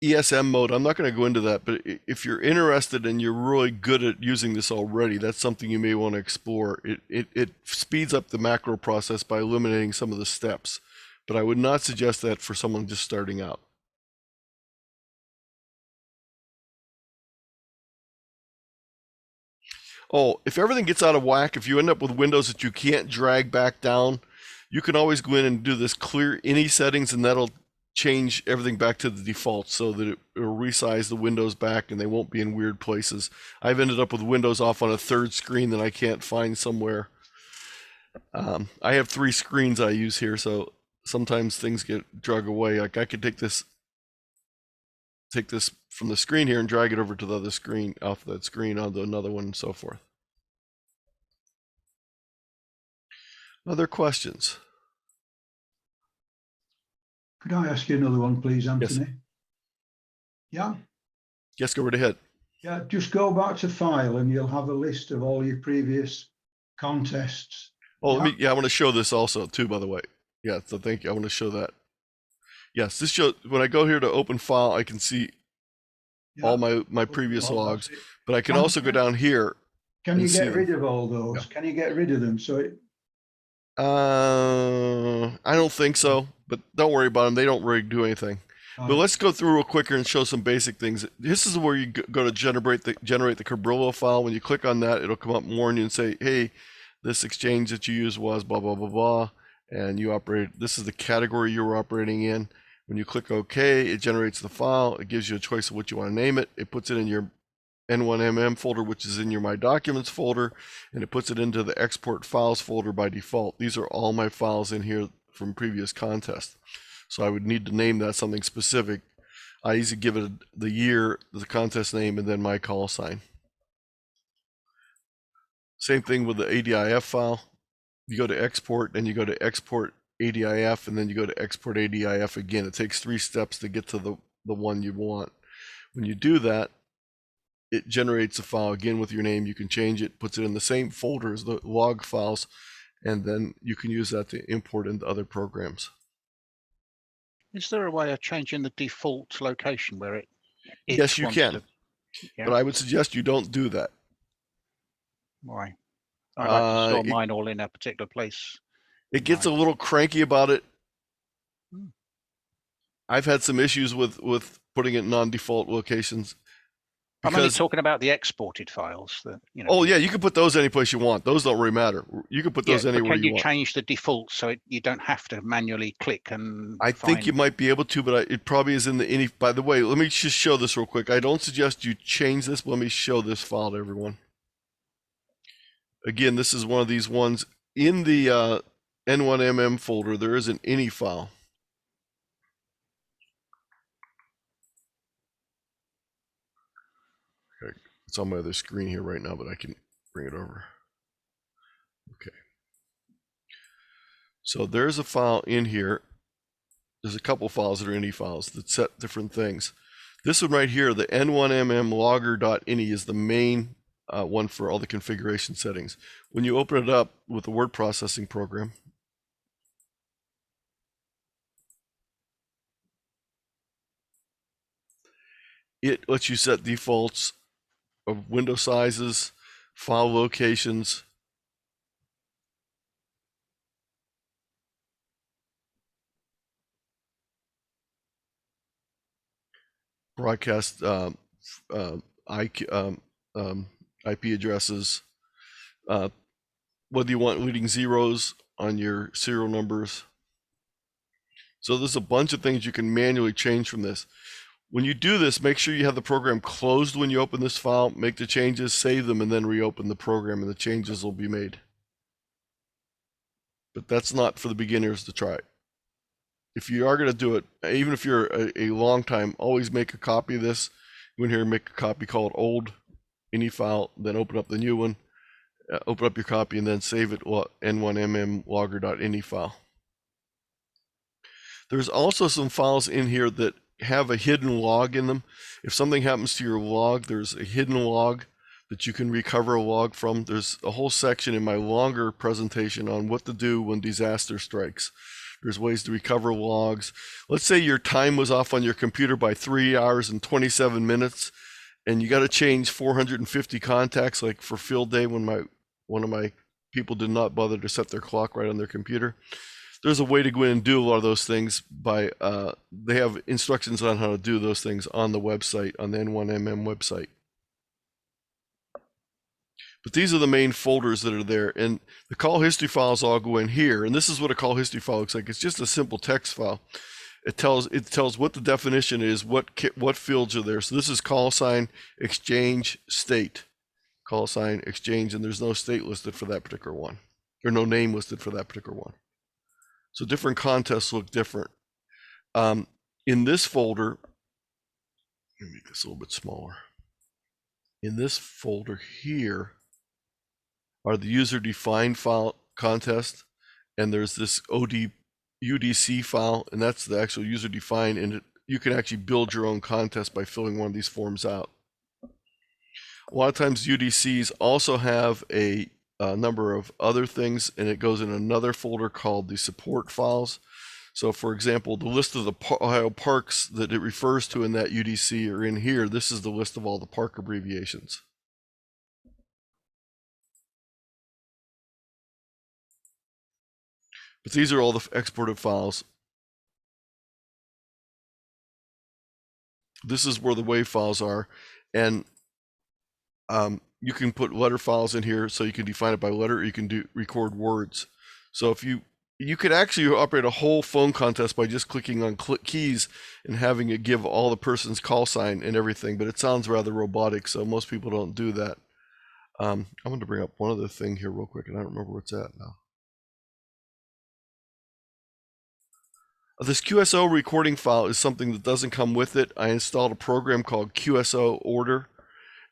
ESM mode, I'm not going to go into that, but if you're interested and you're really good at using this already, that's something you may want to explore. It speeds up the macro process by eliminating some of the steps, but I would not suggest that for someone just starting out. Oh, if everything gets out of whack, if you end up with windows that you can't drag back down, you can always go in and do this clear any settings, and that'll change everything back to the default so that it will resize the windows back and they won't be in weird places. I've ended up with windows off on a third screen that I can't find somewhere. I have 3 screens I use here, so sometimes things get drug away. Like I could take this from the screen here and drag it over to the other screen, off that screen onto another one, and so forth. Other questions? Could I ask you another one, please, Anthony? Yes. Yeah. Yes, go right ahead. Yeah, just go back to file and you'll have a list of all your previous contests. Oh, I want to show this also too, by the way. Yeah, so thank you. I want to show that. Yes, this shows, when I go here to open file, I can see all my previous logs, but I can also go down here. Can you get rid of all those? Can you get rid of them? So I don't think so, but don't worry about them. They don't really do anything. But let's go through real quicker and show some basic things. This is where you go to generate the Cabrillo file. When you click on that, it'll come up and warn you and say, hey, this exchange that you used was blah, blah, blah, blah. And you operate, this is the category you were operating in. When you click OK, it generates the file. It gives you a choice of what you want to name it. It puts it in your N1MM folder, which is in your My Documents folder, and it puts it into the Export Files folder by default. These are all my files in here from previous contests. So I would need to name that something specific. I usually give it the year, the contest name, and then my call sign. Same thing with the ADIF file. You go to export, and you go to export ADIF, and then you go to export ADIF again. It takes 3 steps to get to the one you want. When you do that, it generates a file again with your name. You can change it, puts it in the same folder as the log files, and then you can use that to import into other programs. Is there a way of changing the default location where it? Yes, you can. Yeah. But I would suggest you don't do that. Why? I like to store mine all in a particular place. It gets a little cranky about it. I've had some issues with putting it in non-default locations. I'm only talking about the exported files. That, you know. Oh yeah, you can put those any place you want. Those don't really matter. You can put those anywhere you want. Can you change the default so you don't have to manually click and? I think you might be able to, but it probably is in the any. By the way, let me just show this real quick. I don't suggest you change this, but let me show this file to everyone. Again, this is one of these ones in the N1MM folder. There is an any file. Okay. It's on my other screen here right now, but I can bring it over. Okay. So there's a file in here. There's a couple files that are any files that set different things. This one right here, the N1MM logger.ini, is the main one for all the configuration settings. When you open it up with the word processing program, it lets you set defaults of window sizes, file locations, broadcast IP addresses, whether you want leading zeros on your serial numbers. So there's a bunch of things you can manually change from this. When you do this, make sure you have the program closed when you open this file, make the changes, save them, and then reopen the program, and the changes will be made. But that's not for the beginners to try. If you are going to do it, even if you're a long time, always make a copy of this. Go in here and make a copy called old any file, then open up the new one, open up your copy, and then save it N1MM logger.ini file. There's also some files in here that have a hidden log in them. If something happens to your log, there's a hidden log that you can recover a log from. There's a whole section in my longer presentation on what to do when disaster strikes. There's ways to recover logs. Let's say your time was off on your computer by 3 hours and 27 minutes, and you got to change 450 contacts, like for field day when one of my people did not bother to set their clock right on their computer. There's a way to go in and do a lot of those things by, they have instructions on how to do those things on the website, on the N1MM website. But these are the main folders that are there, and the call history files all go in here. And this is what a call history file looks like. It's just a simple text file. It tells what the definition is, what fields are there. So this is call sign, exchange, state. Call sign, exchange, and there's no state listed for that particular one, or no name listed for that particular one. So different contests look different. In this folder, let me make this a little bit smaller. In this folder here are the user-defined file contest, and there's this UDC file, and that's the actual user-defined, and you can actually build your own contest by filling one of these forms out. A lot of times UDCs also have a a number of other things, and it goes in another folder called the support files. So for example, the list of the Ohio parks that it refers to in that UDC are in here. This is the list of all the park abbreviations. But these are all the exported files. This is where the WAV files are, and you can put letter files in here, so you can define it by letter, or you can record words. So if you could actually operate a whole phone contest by just clicking on keys and having it give all the person's call sign and everything, but it sounds rather robotic, so most people don't do that. I'm going to bring up one other thing here real quick, and I don't remember where it's at now. This QSO recording file is something that doesn't come with it. I installed a program called QSO Order,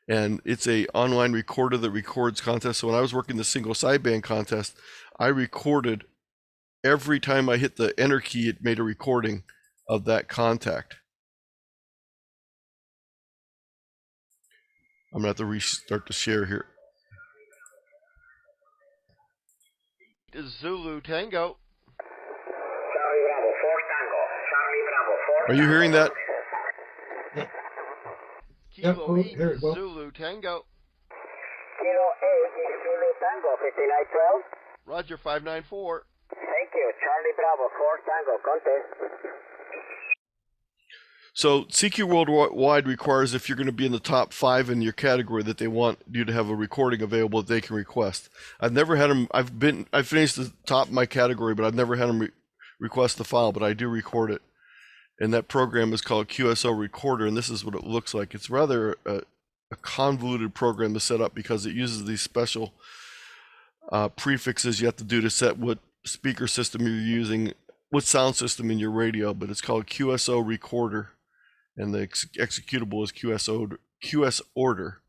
and it's a online recorder that records contests. So when I was working the single sideband contest, I recorded every time I hit the enter key, it made a recording of that contact. I'm gonna have to restart the share here. Zulu Tango. Are you hearing that? Yeah. Kilo 8 hear it well. Zulu Tango. Kilo 8 is Zulu Tango 5912. Roger, 594. Thank you. Charlie Bravo 4 Tango contest. So CQ Worldwide requires, if you're going to be in the top 5 in your category, that they want you to have a recording available that they can request. I've never had them. I've finished the top of my category, but I've never had them request the file. But I do record it. And that program is called QSO Recorder, and this is what it looks like. It's rather a convoluted program to set up because it uses these special prefixes you have to do to set what speaker system you're using, what sound system in your radio, but it's called QSO Recorder, and the executable is QS Order.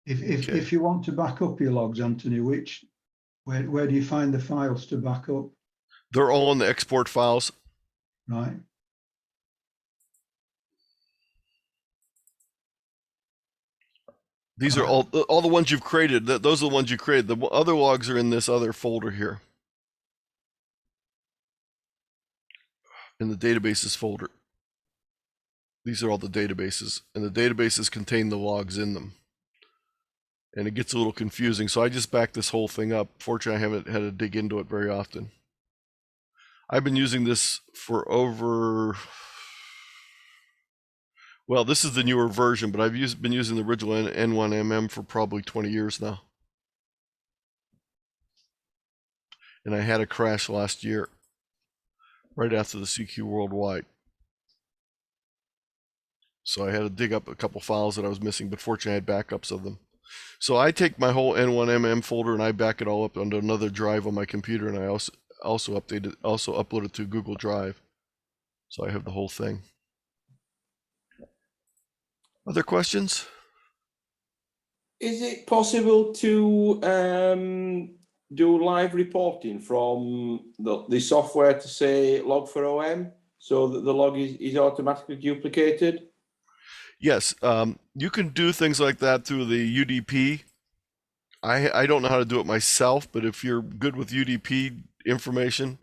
If you want to back up your logs, Anthony, where do you find the files to back up? They're all in the export files. Right. These are all the ones you've created. Those are the ones you created. The other logs are in this other folder here, in the databases folder. These are all the databases, and the databases contain the logs in them. And it gets a little confusing, so I just backed this whole thing up. Fortunately, I haven't had to dig into it very often. I've been using this for well, this is the newer version, but I've been using the original N1MM for probably 20 years now. And I had a crash last year, right after the CQ Worldwide. So I had to dig up a couple files that I was missing, but fortunately I had backups of them. So I take my whole N1MM folder and I back it all up onto another drive on my computer, and I also upload it to Google Drive. So I have the whole thing. Other questions? Is it possible to do live reporting from the software to say Log4OM, so that the log is automatically duplicated? Yes, you can do things like that through the UDP. I don't know how to do it myself, but if you're good with UDP information,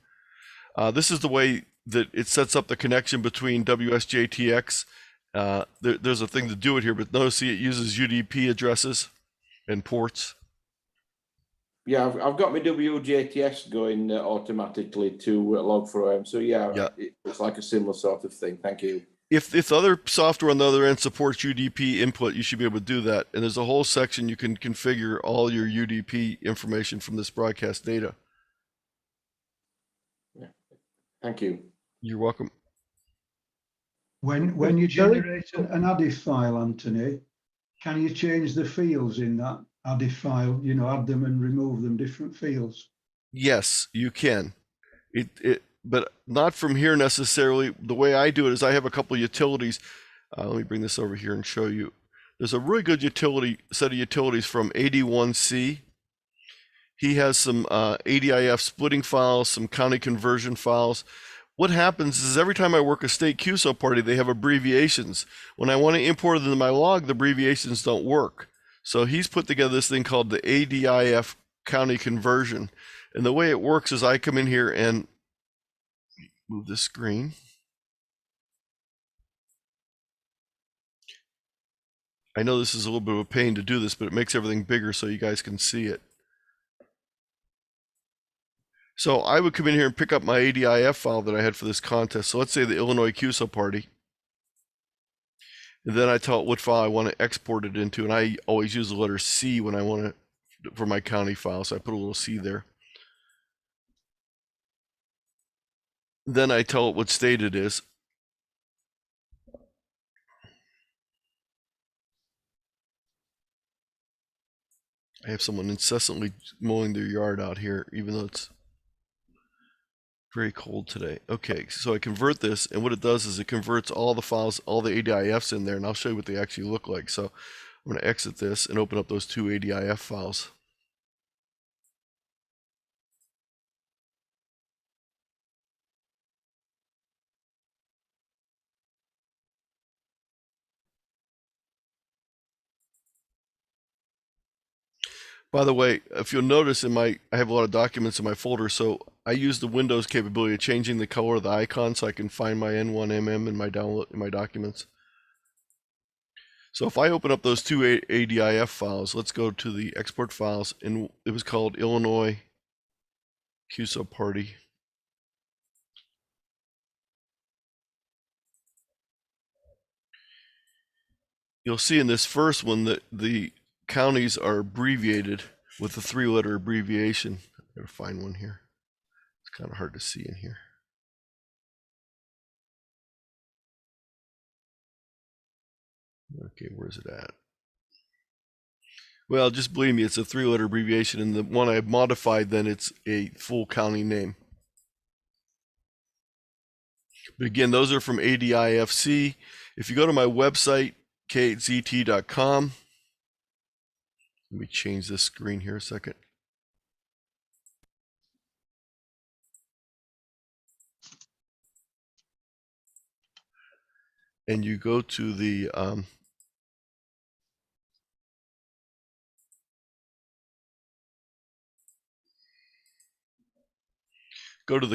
this is the way that it sets up the connection between WSJTX. There's a thing to do it here, but notice it uses UDP addresses and ports. Yeah, I've got my WJTS going automatically to Log4OM. So yeah, it's like a similar sort of thing. Thank you. If other software on the other end supports UDP input, you should be able to do that. And there's a whole section you can configure all your UDP information from this broadcast data. Yeah. Thank you. You're welcome. When you generate an ADIF file, Anthony, can you change the fields in that ADIF file? You know, add them and remove them, different fields. Yes, you can. But not from here necessarily. The way I do it is I have a couple of utilities. Let me bring this over here and show you. There's a really good set of utilities from AD1C. He has some ADIF splitting files, some county conversion files. what happens is every time I work a state QSO party, they have abbreviations. When I want to import it into my log, the abbreviations don't work. So he's put together this thing called the ADIF county conversion. And the way it works is I come in here and move this screen. I know this is a little bit of a pain to do this, but it makes everything bigger so you guys can see it. So I would come in here and pick up my ADIF file that I had for this contest. So let's say the Illinois QSO party. And then I tell it what file I want to export it into. And I always use the letter C when I want to, for my county file. So I put a little C there. Then I tell it what state it is. I have someone incessantly mowing their yard out here, even though it's very cold today. Okay, so I convert this, and what it does is it converts all the files, all the ADIFs in there, and I'll show you what they actually look like. So I'm going to exit this and open up those two ADIF files. By the way, if you'll notice I have a lot of documents in my folder, so I use the Windows capability of changing the color of the icon so I can find my N1MM in my documents. So if I open up those two ADIF files, let's go to the export files, and it was called Illinois QSO party. You'll see in this first one that the counties are abbreviated with a 3-letter abbreviation. I'm going to find one here. It's kind of hard to see in here. Okay, where's it at? Well, just believe me, it's a 3-letter abbreviation, and the one I modified, then it's a full county name. But again, those are from ADIFC. If you go to my website, K8ZT.com, let me change this screen here a second. And you go to the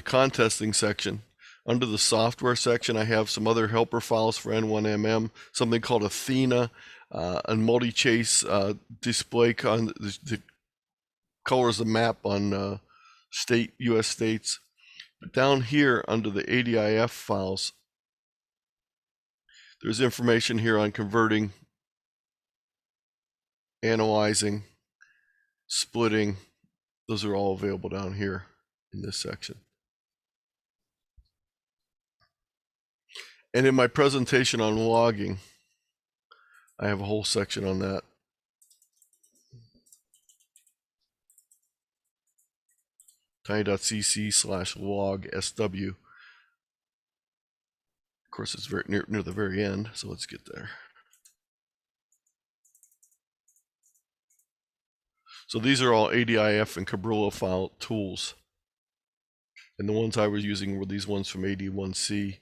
contesting section. Under the software section, I have some other helper files for N1MM, something called Athena, a multi-chase display that colors the map on U.S. states. But down here under the ADIF files, there's information here on converting, analyzing, splitting. Those are all available down here in this section. And in my presentation on logging, I have a whole section on that. tiny.cc/log.sw. Of course, it's very near the very end, so let's get there. So these are all ADIF and Cabrillo file tools. And the ones I was using were these ones from AD1C.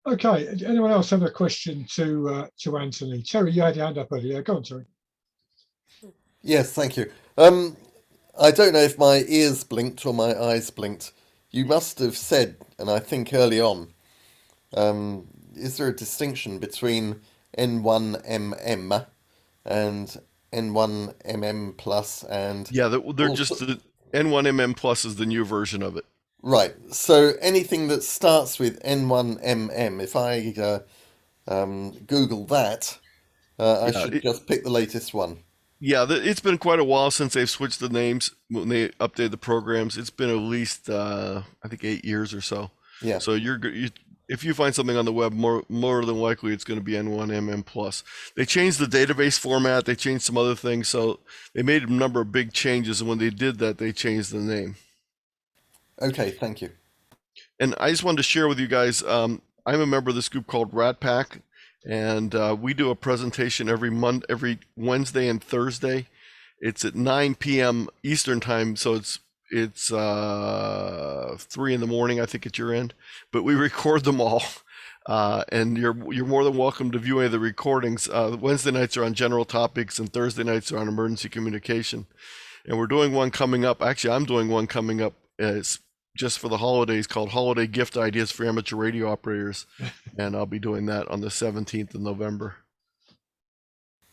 Okay, anyone else have a question to Anthony? Terry, you had your hand up earlier. Go on, Terry. Yes, thank you. I don't know if my ears blinked or my eyes blinked. You must have said, and I think early on, is there a distinction between N1MM and N1MM plus and... Yeah, they're just the N1MM plus is the new version of it. Right. So anything that starts with N1MM, if I Google that, I should just pick the latest one. Yeah, it's been quite a while since they've switched the names when they updated the programs. It's been at least I think 8 years or so. Yeah. So if you find something on the web, more than likely it's going to be N1MM plus. They changed the database format. They changed some other things. So they made a number of big changes, and when they did that, they changed the name. Okay, thank you. And I just wanted to share with you guys, I'm a member of this group called Rat Pack, and we do a presentation every Wednesday and Thursday. It's at 9 p.m. Eastern time, so it's 3 in the morning, I think, at your end. But we record them all, and you're more than welcome to view any of the recordings. Wednesday nights are on general topics, and Thursday nights are on emergency communication. And we're doing one coming up. Actually, I'm doing one coming up. It's just for the holidays, called Holiday Gift Ideas for Amateur Radio Operators, and I'll be doing that on the 17th of November.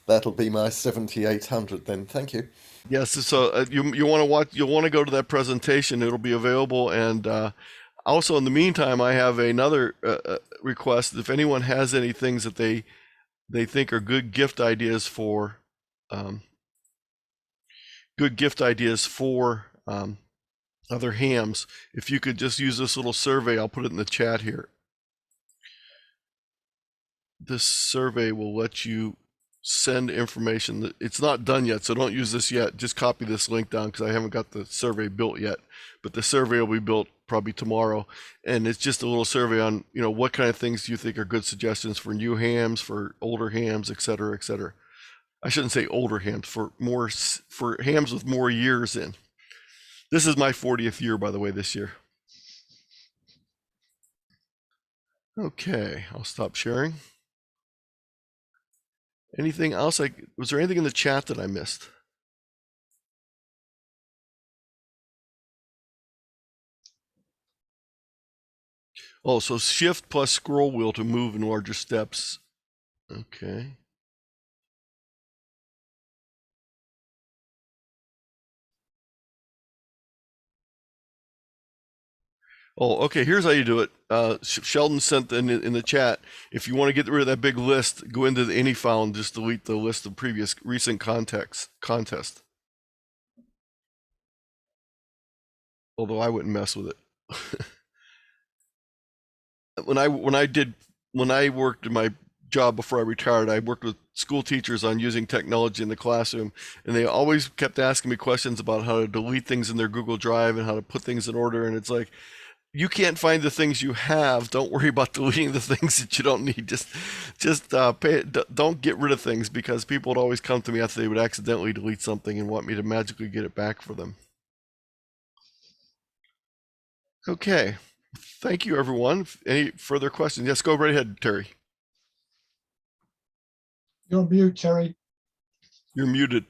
That'll be my 7800 then. Thank you. Yes, so you want to watch. You'll want to go to that presentation. It'll be available, and also in the meantime, I have another request. If anyone has any things that they think are good gift ideas for other hams, if you could just use this little survey, I'll put it in the chat here. This survey will let you send information. It's not done yet, so don't use this yet. Just copy this link down because I haven't got the survey built yet. But the survey will be built probably tomorrow, and it's just a little survey on, you know, what kind of things do you think are good suggestions for new hams, for older hams, et cetera, et cetera. I shouldn't say older hams, for hams with more years in. This is my 40th year, by the way, this year. Okay, I'll stop sharing. Anything else? Was there anything in the chat that I missed? Oh, so shift plus scroll wheel to move in larger steps. Okay. Oh, okay, here's how you do it. Sheldon sent in the chat, if you want to get rid of that big list, go into the any file and just delete the list of recent contest. Although I wouldn't mess with it. When I worked in my job before I retired, I worked with school teachers on using technology in the classroom, and they always kept asking me questions about how to delete things in their Google Drive and how to put things in order, and it's like, you can't find the things you have. Don't worry about deleting the things that you don't need. Don't get rid of things, because people would always come to me after they would accidentally delete something and want me to magically get it back for them. Okay. Thank you, everyone. Any further questions? Yes, go right ahead, Terry. You're on mute, Terry. You're muted.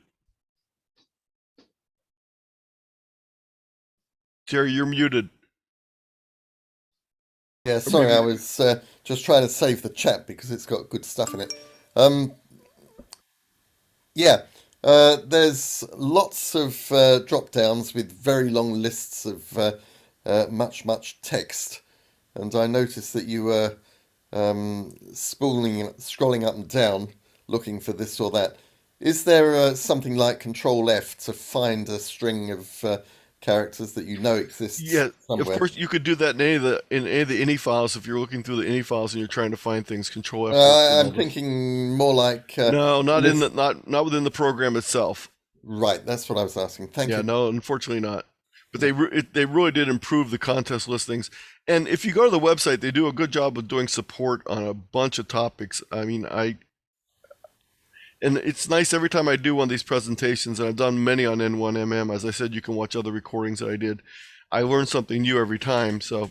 Terry, you're muted. Yeah, sorry, I was just trying to save the chat because it's got good stuff in it. There's lots of drop downs with very long lists of much text, and I noticed that you were scrolling up and down looking for this or that. Is there something like Control F to find a string of characters that you know exists? Yeah, somewhere? Of course you could do that in any of the INI files. If you're looking through the INI files and you're trying to find things, Control F. I'm thinking more like no, not in the not within the program itself. Right, that's what I was asking. Thank you. Yeah, no, unfortunately not. But they really did improve the contest listings. And if you go to the website, they do a good job of doing support on a bunch of topics. I mean, and it's nice every time I do one of these presentations, and I've done many on N1MM. As I said, you can watch other recordings that I did. I learn something new every time. So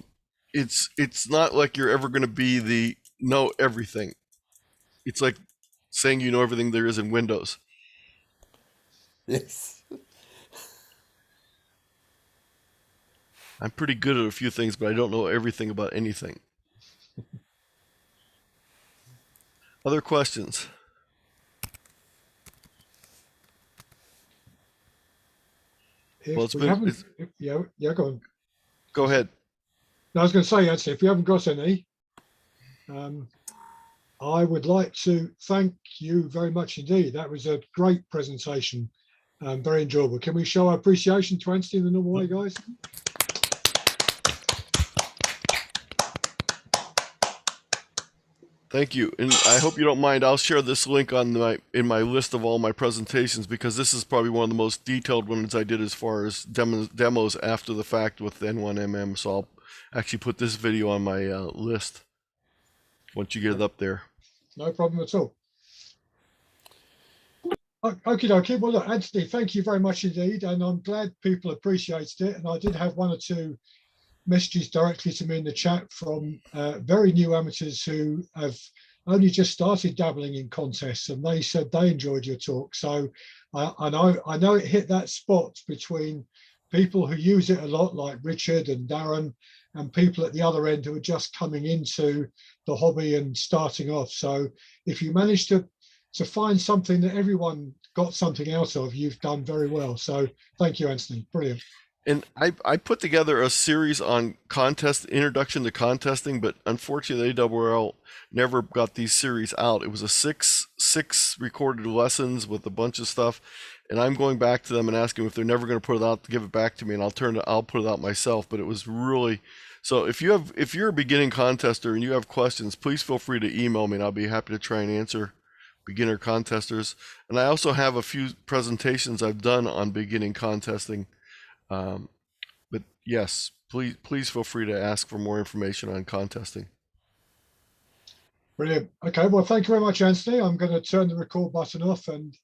it's not like you're ever going to know everything. It's like saying you know everything there is in Windows. Yes. I'm pretty good at a few things, but I don't know everything about anything. Other questions? Go on. Go ahead. No, I was going to say, actually, if you haven't got any, I would like to thank you very much indeed. That was a great presentation, very enjoyable. Can we show our appreciation to Anthony in the normal way, guys? Thank you, and I hope you don't mind. I'll share this link on in my list of all my presentations, because this is probably one of the most detailed ones I did as far as demos after the fact with N1MM. So actually put this video on my list once you get it up there. No problem at all. Okie dokie. Well, look, Anthony, thank you very much indeed. And I'm glad people appreciated it. And I did have one or two messages directly to me in the chat from very new amateurs who have only just started dabbling in contests, and they said they enjoyed your talk. So I know it hit that spot between people who use it a lot, like Richard and Darren, and people at the other end who are just coming into the hobby and starting off. So if you manage to find something that everyone got something out of, you've done very well. So thank you, Anthony. Brilliant. And I put together a series on introduction to contesting, but unfortunately AWL never got these series out. It was a six recorded lessons with a bunch of stuff, and I'm going back to them and asking if they're never going to put it out to give it back to me, and I'll put it out myself. But it was really, so if you're a beginning contester and you have questions, please feel free to email me, and I'll be happy to try and answer beginner contesters. And I also have a few presentations I've done on beginning contesting. But yes, please feel free to ask for more information on contesting. Brilliant. Okay, well, thank you very much, Anthony. I'm going to turn the record button off and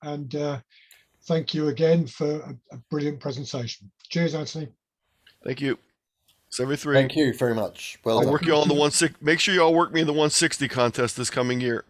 thank you again for a brilliant presentation. Cheers, Anthony. Thank you. 73. Thank you very much. Well I'll done. work you all on the 160. Make sure you all work me in the 160 contest this coming year.